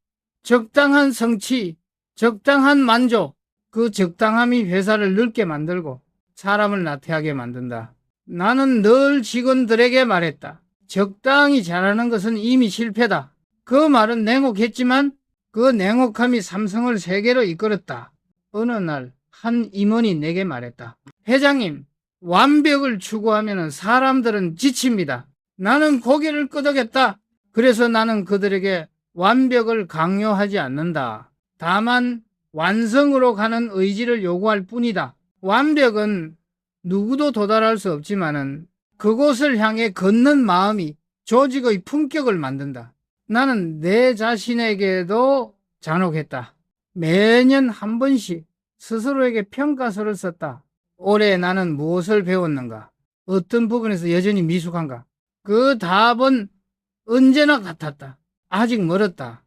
적당한 성취, 적당한 만족. 그 적당함이 회사를 늙게 만들고 사람을 나태하게 만든다. 나는 늘 직원들에게 말했다. 적당히 잘하는 것은 이미 실패다. 그 말은 냉혹했지만 그 냉혹함이 삼성을 세계로 이끌었다. 어느 날 한 임원이 내게 말했다. 회장님, 완벽을 추구하면 사람들은 지칩니다. 나는 고개를 끄덕였다. 그래서 나는 그들에게 완벽을 강요하지 않는다. 다만 완성으로 가는 의지를 요구할 뿐이다. 완벽은 누구도 도달할 수 없지만은 그곳을 향해 걷는 마음이 조직의 품격을 만든다. 나는 내 자신에게도 잔혹했다. 매년 한 번씩 스스로에게 평가서를 썼다. 올해 나는 무엇을 배웠는가? 어떤 부분에서 여전히 미숙한가? 그 답은 언제나 같았다. 아직 멀었다.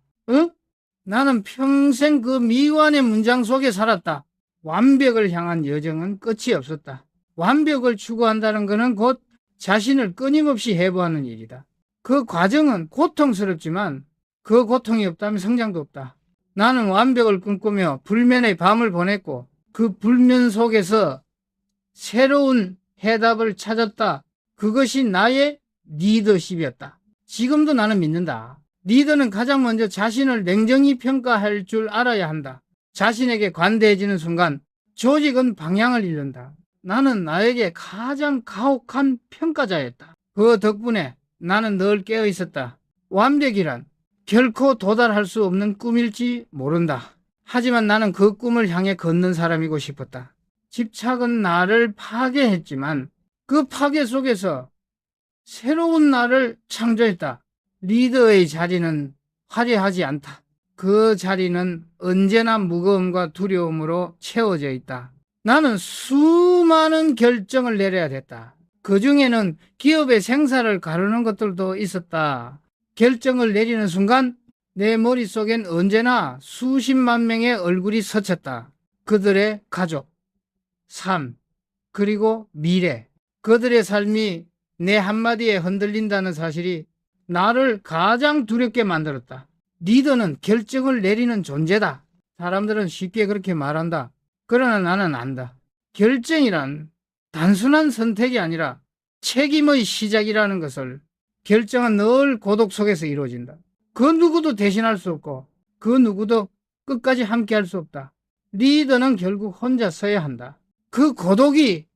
나는 평생 그 미완의 문장 속에 살았다. 완벽을 향한 여정은 끝이 없었다. 완벽을 추구한다는 것은 곧 자신을 끊임없이 해부하는 일이다. 그 과정은 고통스럽지만 그 고통이 없다면 성장도 없다. 나는 완벽을 꿈꾸며 불면의 밤을 보냈고 그 불면 속에서 새로운 해답을 찾았다. 그것이 나의 리더십이었다. 지금도 나는 믿는다. 리더는 가장 먼저 자신을 냉정히 평가할 줄 알아야 한다. 자신에게 관대해지는 순간 조직은 방향을 잃는다. 나는 나에게 가장 가혹한 평가자였다. 그 덕분에 나는 늘 깨어 있었다. 완벽이란 결코 도달할 수 없는 꿈일지 모른다. 하지만 나는 그 꿈을 향해 걷는 사람이고 싶었다. 집착은 나를 파괴했지만 그 파괴 속에서 새로운 나를 창조했다. 리더의 자리는 화려하지 않다. 그 자리는 언제나 무거움과 두려움으로 채워져 있다. 나는 수많은 결정을 내려야 됐다. 그 중에는 기업의 생사를 가르는 것들도 있었다. 결정을 내리는 순간 내 머릿속엔 언제나 수십만 명의 얼굴이 스쳤다. 그들의 가족, 삶, 그리고 미래. 그들의 삶이 내 한마디에 흔들린다는 사실이 나를 가장 두렵게 만들었다. 리더는 결정을 내리는 존재다. 사람들은 쉽게 그렇게 말한다. 그러나 나는 안다. 결정이란 단순한 선택이 아니라 책임의 시작이라는 것을. 결정은 늘 고독 속에서 이루어진다. 그 누구도 대신할 수 없고 그 누구도 끝까지 함께할 수 없다. 리더는 결국 혼자 서야 한다. 그 고독이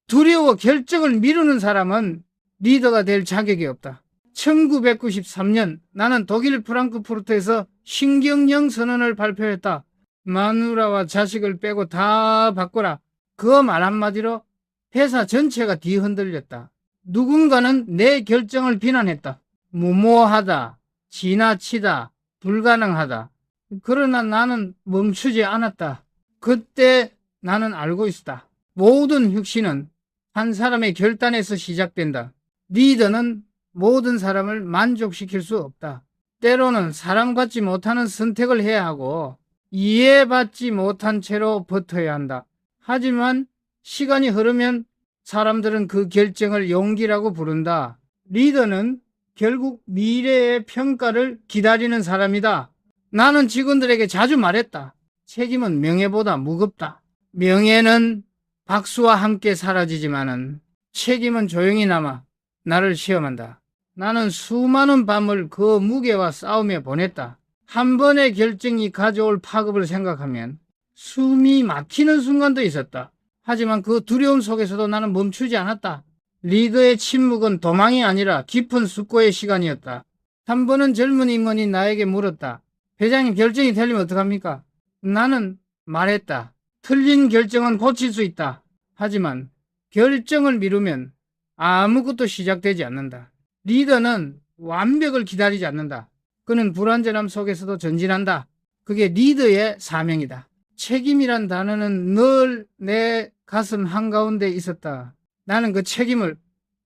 두려워 결정을 미루는 사람은 리더가 될 자격이 없다. 1993년 나는 독일 프랑크푸르트에서 신경영 선언을 발표했다. 마누라와 자식을 빼고 다 바꿔라. 그 말 한마디로 회사 전체가 뒤흔들렸다. 누군가는 내 결정을 비난했다. 무모하다, 지나치다, 불가능하다. 그러나 나는 멈추지 않았다. 그때 나는 알고 있었다. 모든 혁신은 한 사람의 결단에서 시작된다. 리더는 모든 사람을 만족시킬 수 없다. 때로는 사랑받지 못하는 선택을 해야 하고 이해받지 못한 채로 버텨야 한다. 하지만 시간이 흐르면 사람들은 그 결정을 용기라고 부른다. 리더는 결국 미래의 평가를 기다리는 사람이다. 나는 직원들에게 자주 말했다. 책임은 명예보다 무겁다. 명예는 박수와 함께 사라지지만은 책임은 조용히 남아 나를 시험한다. 나는 수많은 밤을 그 무게와 싸우며 보냈다. 한 번의 결정이 가져올 파급을 생각하면 숨이 막히는 순간도 있었다. 하지만 그 두려움 속에서도 나는 멈추지 않았다. 리더의 침묵은 도망이 아니라 깊은 숙고의 시간이었다. 한 번은 젊은 임원이 나에게 물었다. 회장님, 결정이 틀리면 어떡합니까? 나는 말했다. 틀린 결정은 고칠 수 있다. 하지만 결정을 미루면 아무것도 시작되지 않는다. 리더는 완벽을 기다리지 않는다. 그는 불완전함 속에서도 전진한다. 그게 리더의 사명이다. 책임이란 단어는 늘 내 가슴 한가운데 있었다. 나는 그 책임을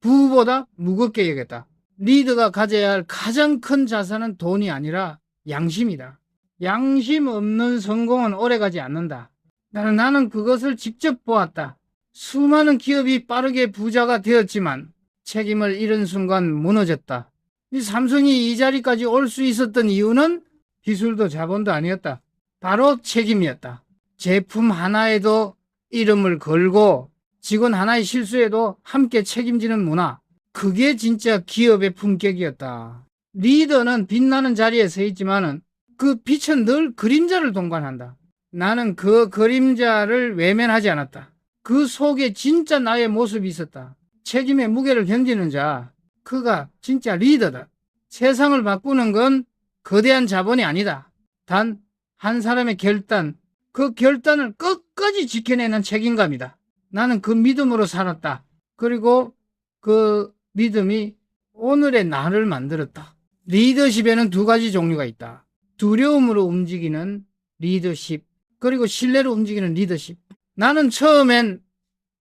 부보다 무겁게 여겼다. 리더가 가져야 할 가장 큰 자산은 돈이 아니라 양심이다. 양심 없는 성공은 오래가지 않는다. 나는 그것을 직접 보았다. 수많은 기업이 빠르게 부자가 되었지만 책임을 잃은 순간 무너졌다. 이 삼성이 이 자리까지 올 수 있었던 이유는 기술도 자본도 아니었다. 바로 책임이었다. 제품 하나에도 이름을 걸고 직원 하나의 실수에도 함께 책임지는 문화. 그게 진짜 기업의 품격이었다. 리더는 빛나는 자리에 서 있지만은 그 빛은 늘 그림자를 동반한다. 나는 그 그림자를 외면하지 않았다. 그 속에 진짜 나의 모습이 있었다. 책임의 무게를 견디는 자, 그가 진짜 리더다. 세상을 바꾸는 건 거대한 자본이 아니다. 단 한 사람의 결단, 그 결단을 끝까지 지켜내는 책임감이다. 나는 그 믿음으로 살았다. 그리고 그 믿음이 오늘의 나를 만들었다. 리더십에는 두 가지 종류가 있다. 두려움으로 움직이는 리더십, 그리고 신뢰로 움직이는 리더십. 나는 처음엔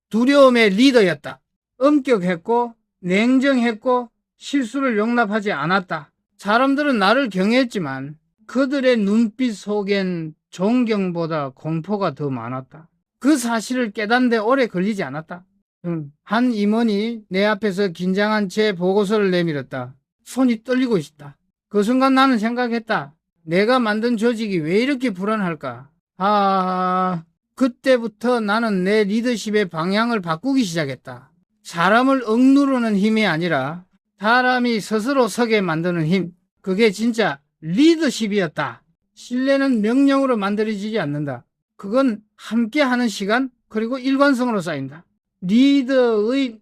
두려움의 리더였다. 엄격했고 냉정했고 실수를 용납하지 않았다. 사람들은 나를 경외했지만 그들의 눈빛 속엔 존경보다 공포가 더 많았다. 그 사실을 깨닫는데 오래 걸리지 않았다. 한 임원이 내 앞에서 긴장한 채 보고서를 내밀었다. 손이 떨리고 있었다. 그 순간 나는 생각했다. 내가 만든 조직이 왜 이렇게 불안할까? 그때부터 나는 내 리더십의 방향을 바꾸기 시작했다. 사람을 억누르는 힘이 아니라 사람이 스스로 서게 만드는 힘. 그게 진짜 리더십이었다. 신뢰는 명령으로 만들어지지 않는다. 그건 함께하는 시간, 그리고 일관성으로 쌓인다. 리더의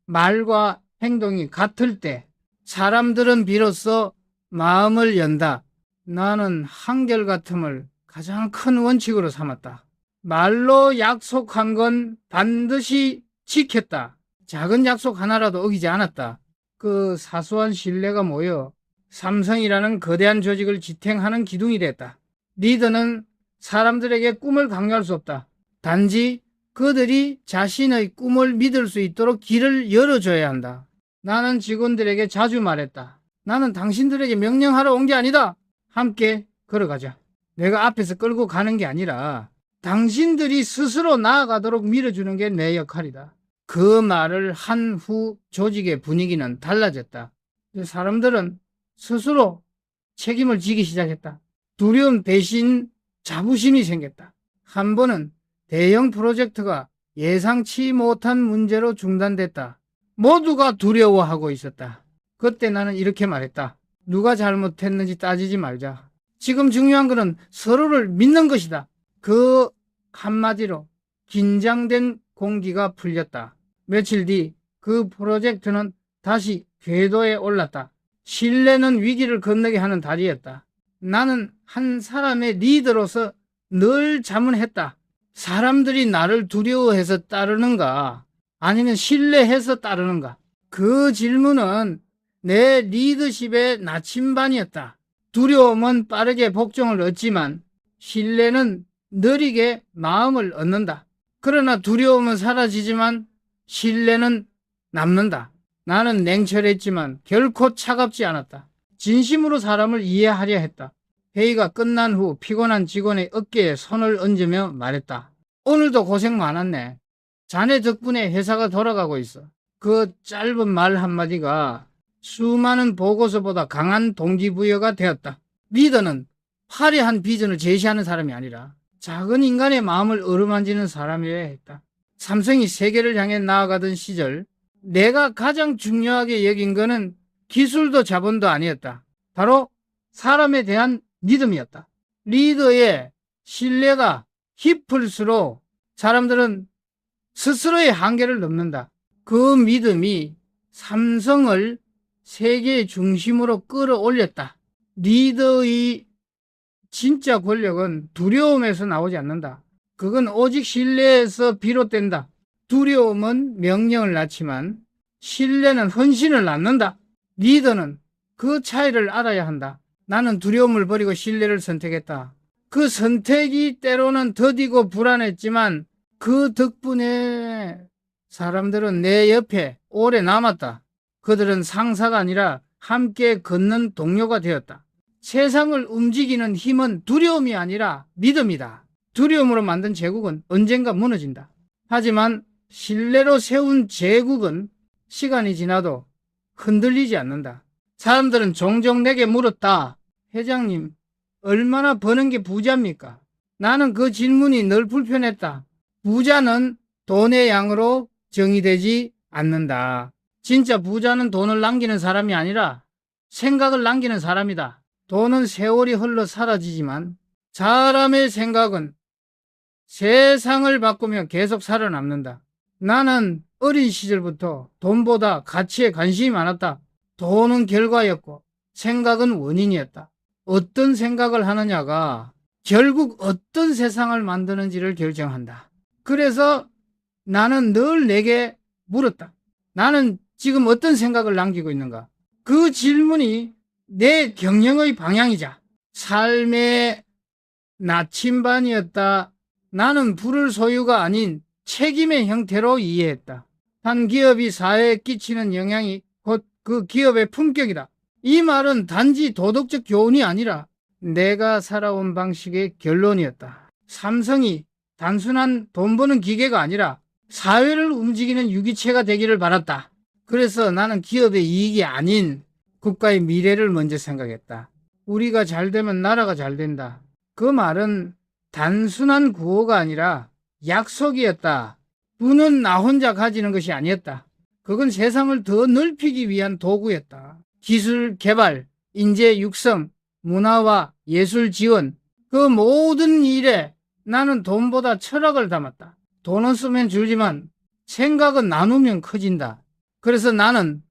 말과 행동이 같을 때 사람들은 비로소 마음을 연다. 나는 한결같음을 가장 큰 원칙으로 삼았다. 말로 약속한 건 반드시 지켰다. 작은 약속 하나라도 어기지 않았다. 그 사소한 신뢰가 모여 삼성이라는 거대한 조직을 지탱하는 기둥이 됐다. 리더는 사람들에게 꿈을 강요할 수 없다. 단지 그들이 자신의 꿈을 믿을 수 있도록 길을 열어줘야 한다. 나는 직원들에게 자주 말했다. 나는 당신들에게 명령하러 온 게 아니다. 함께 걸어가자. 내가 앞에서 끌고 가는 게 아니라 당신들이 스스로 나아가도록 밀어주는 게 내 역할이다. 그 말을 한 후 조직의 분위기는 달라졌다. 사람들은 스스로 책임을 지기 시작했다. 두려움 대신 자부심이 생겼다. 한 번은 대형 프로젝트가 예상치 못한 문제로 중단됐다. 모두가 두려워하고 있었다. 그때 나는 이렇게 말했다. 누가 잘못했는지 따지지 말자. 지금 중요한 것은 서로를 믿는 것이다. 그 한마디로 긴장된 공기가 풀렸다. 며칠 뒤 그 프로젝트는 다시 궤도에 올랐다. 신뢰는 위기를 건너게 하는 다리였다. 나는 한 사람의 리더로서 늘 자문했다. 사람들이 나를 두려워해서 따르는가? 아니면 신뢰해서 따르는가? 그 질문은 내 리더십의 나침반이었다. 두려움은 빠르게 복종을 얻지만 신뢰는 느리게 마음을 얻는다. 그러나 두려움은 사라지지만 신뢰는 남는다. 나는 냉철했지만 결코 차갑지 않았다. 진심으로 사람을 이해하려 했다. 회의가 끝난 후 피곤한 직원의 어깨에 손을 얹으며 말했다. 오늘도 고생 많았네. 자네 덕분에 회사가 돌아가고 있어. 그 짧은 말 한마디가 수많은 보고서보다 강한 동기부여가 되었다. 리더는 화려한 비전을 제시하는 사람이 아니라 작은 인간의 마음을 어루만지는 사람이어야 했다. 삼성이 세계를 향해 나아가던 시절 내가 가장 중요하게 여긴 것은 기술도 자본도 아니었다. 바로 사람에 대한 믿음이었다. 리더의 신뢰가 깊을수록 사람들은 스스로의 한계를 넘는다. 그 믿음이 삼성을 세계의 중심으로 끌어올렸다. 리더의 진짜 권력은 두려움에서 나오지 않는다. 그건 오직 신뢰에서 비롯된다. 두려움은 명령을 낳지만 신뢰는 헌신을 낳는다. 리더는 그 차이를 알아야 한다. 나는 두려움을 버리고 신뢰를 선택했다. 그 선택이 때로는 더디고 불안했지만 그 덕분에 사람들은 내 옆에 오래 남았다. 그들은 상사가 아니라 함께 걷는 동료가 되었다. 세상을 움직이는 힘은 두려움이 아니라 믿음이다. 두려움으로 만든 제국은 언젠가 무너진다. 하지만 신뢰로 세운 제국은 시간이 지나도 흔들리지 않는다. 사람들은 종종 내게 물었다. 회장님, 얼마나 버는 게 부자입니까? 나는 그 질문이 늘 불편했다. 부자는 돈의 양으로 정의되지 않는다. 진짜 부자는 돈을 남기는 사람이 아니라 생각을 남기는 사람이다. 돈은 세월이 흘러 사라지지만 사람의 생각은 세상을 바꾸며 계속 살아남는다. 나는 어린 시절부터 돈보다 가치에 관심이 많았다. 돈은 결과였고 생각은 원인이었다. 어떤 생각을 하느냐가 결국 어떤 세상을 만드는지를 결정한다. 그래서 나는 늘 내게 물었다. 나는 지금 어떤 생각을 남기고 있는가? 그 질문이 내 경영의 방향이자 삶의 나침반이었다. 나는 부를 소유가 아닌 책임의 형태로 이해했다. 한 기업이 사회에 끼치는 영향이 곧 그 기업의 품격이다. 이 말은 단지 도덕적 교훈이 아니라 내가 살아온 방식의 결론이었다. 삼성이 단순한 돈 버는 기계가 아니라 사회를 움직이는 유기체가 되기를 바랐다. 그래서 나는 기업의 이익이 아닌 국가의 미래를 먼저 생각했다. 우리가 잘 되면 나라가 잘 된다. 그 말은 단순한 구호가 아니라 약속이었다. 부는 나 혼자 가지는 것이 아니었다. 그건 세상을 더 넓히기 위한 도구였다. 기술 개발, 인재 육성, 문화와 예술 지원, 그 모든 일에 나는 돈보다 철학을 담았다. 돈은 쓰면 줄지만 생각은 나누면 커진다. 그래서 나는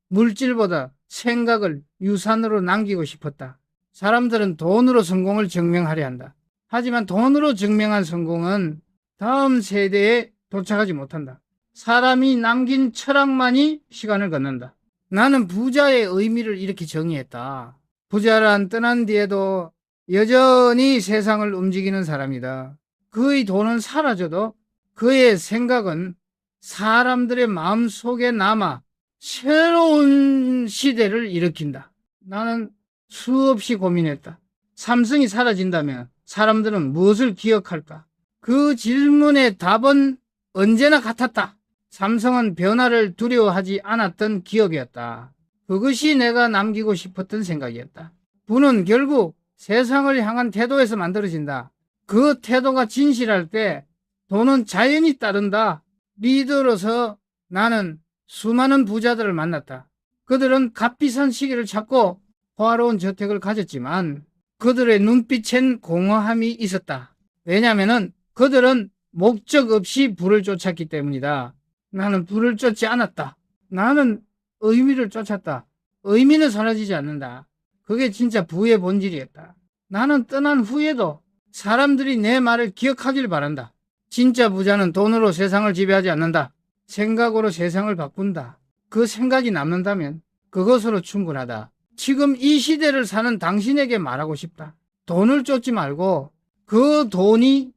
물질보다 생각을 유산으로 남기고 싶었다. 사람들은 돈으로 성공을 증명하려 한다. 하지만 돈으로 증명한 성공은 다음 세대에 도착하지 못한다. 사람이 남긴 철학만이 시간을 걷는다. 나는 부자의 의미를 이렇게 정의했다. 부자란 떠난 뒤에도 여전히 세상을 움직이는 사람이다. 그의 돈은 사라져도 그의 생각은 사람들의 마음속에 남아 새로운 시대를 일으킨다. 나는 수없이 고민했다. 삼성이 사라진다면 사람들은 무엇을 기억할까? 그 질문의 답은 언제나 같았다. 삼성은 변화를 두려워하지 않았던 기업이었다. 그것이 내가 남기고 싶었던 생각이었다. 부는 결국 세상을 향한 태도에서 만들어진다. 그 태도가 진실할 때 돈은 자연히 따른다. 리더로서 나는 수많은 부자들을 만났다. 그들은 값비싼 시계를 찾고 호화로운 저택을 가졌지만 그들의 눈빛엔 공허함이 있었다. 왜냐하면 그들은 목적 없이 부를 쫓았기 때문이다. 나는 부를 쫓지 않았다. 나는 의미를 쫓았다. 의미는 사라지지 않는다. 그게 진짜 부의 본질이었다. 나는 떠난 후에도 사람들이 내 말을 기억하길 바란다. 진짜 부자는 돈으로 세상을 지배하지 않는다. 생각으로 세상을 바꾼다. 그 생각이 남는다면 그것으로 충분하다. 지금 이 시대를 사는 당신에게 말하고 싶다. 돈을 쫓지 말고 그 돈이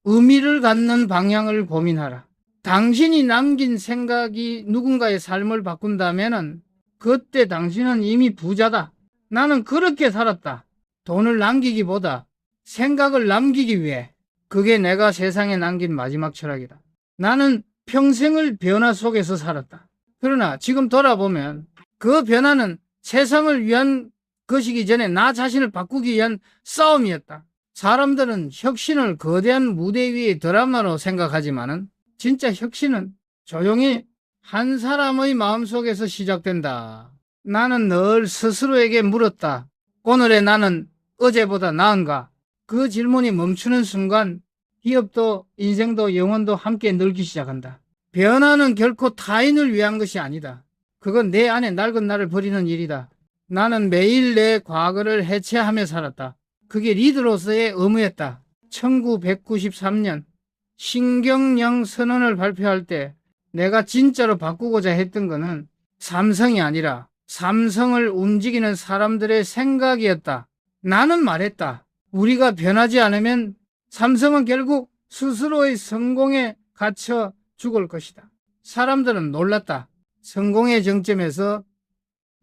의미를 갖는 방향을 고민하라. 당신이 남긴 생각이 누군가의 삶을 바꾼다면은 그때 당신은 이미 부자다. 나는 그렇게 살았다. 돈을 남기기보다 생각을 남기기 위해. 그게 내가 세상에 남긴 마지막 철학이다. 나는 평생을 변화 속에서 살았다. 그러나 지금 돌아보면 그 변화는 세상을 위한 것이기 전에 나 자신을 바꾸기 위한 싸움이었다. 사람들은 혁신을 거대한 무대 위의 드라마로 생각하지만은 진짜 혁신은 조용히 한 사람의 마음속에서 시작된다. 나는 늘 스스로에게 물었다. 오늘의 나는 어제보다 나은가? 그 질문이 멈추는 순간 기업도 인생도 영혼도 함께 늙기 시작한다. 변화는 결코 타인을 위한 것이 아니다. 그건 내 안에 낡은 나를 버리는 일이다. 나는 매일 내 과거를 해체하며 살았다. 그게 리더로서의 의무였다. 1993년 신경영 선언을 발표할 때 내가 진짜로 바꾸고자 했던 것은 삼성이 아니라 삼성을 움직이는 사람들의 생각이었다. 나는 말했다. 우리가 변하지 않으면 삼성은 결국 스스로의 성공에 갇혀 죽을 것이다. 사람들은 놀랐다. 성공의 정점에서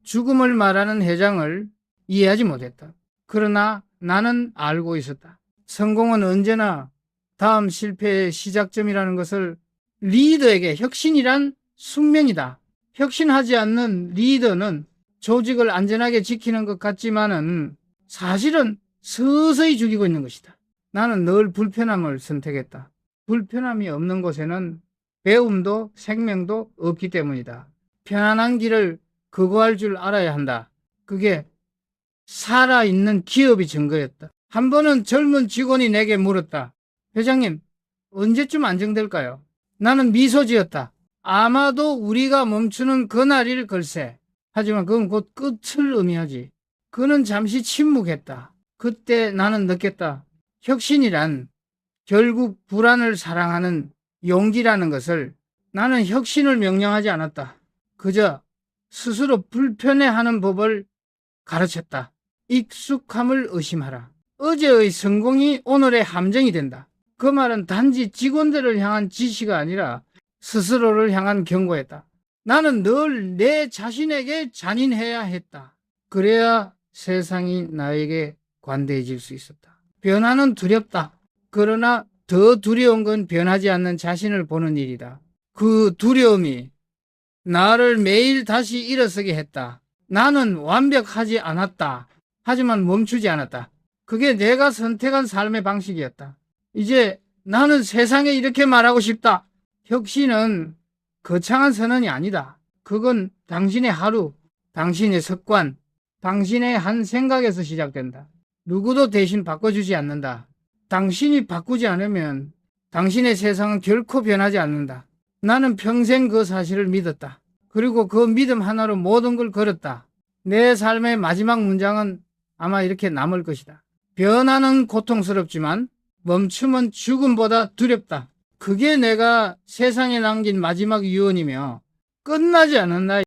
죽음을 말하는 회장을 이해하지 못했다. 그러나 나는 알고 있었다. 성공은 언제나 다음 실패의 시작점이라는 것을 리더에게 혁신이란 숙명이다. 혁신하지 않는 리더는 조직을 안전하게 지키는 것 같지만은 사실은 서서히 죽이고 있는 것이다. 나는 늘 불편함을 선택했다. 불편함이 없는 곳에는 배움도 생명도 없기 때문이다. 편안한 길을 거부할 줄 알아야 한다. 그게 살아있는 기업이 증거였다. 한 번은 젊은 직원이 내게 물었다. 회장님, 언제쯤 안정될까요? 나는 미소 지었다. 아마도 우리가 멈추는 그날일 걸세. 하지만 그건 곧 끝을 의미하지. 그는 잠시 침묵했다. 그때 나는 느꼈다. 혁신이란 결국 불안을 사랑하는 용기라는 것을. 나는 혁신을 명령하지 않았다. 그저 스스로 불편해하는 법을 가르쳤다. 익숙함을 의심하라. 어제의 성공이 오늘의 함정이 된다. 그 말은 단지 직원들을 향한 지시가 아니라 스스로를 향한 경고였다. 나는 늘 내 자신에게 잔인해야 했다. 그래야 세상이 나에게 관대해질 수 있었다. 변화는 두렵다. 그러나 더 두려운 건 변하지 않는 자신을 보는 일이다. 그 두려움이 나를 매일 다시 일어서게 했다. 나는 완벽하지 않았다. 하지만 멈추지 않았다. 그게 내가 선택한 삶의 방식이었다. 이제 나는 세상에 이렇게 말하고 싶다. 혁신은 거창한 선언이 아니다. 그건 당신의 하루, 당신의 습관, 당신의 한 생각에서 시작된다. 누구도 대신 바꿔주지 않는다. 당신이 바꾸지 않으면 당신의 세상은 결코 변하지 않는다. 나는 평생 그 사실을 믿었다. 그리고 그 믿음 하나로 모든 걸 걸었다. 내 삶의 마지막 문장은 아마 이렇게 남을 것이다. 변화는 고통스럽지만 멈춤은 죽음보다 두렵다. 그게 내가 세상에 남긴 마지막 유언이며 끝나지 않은 나의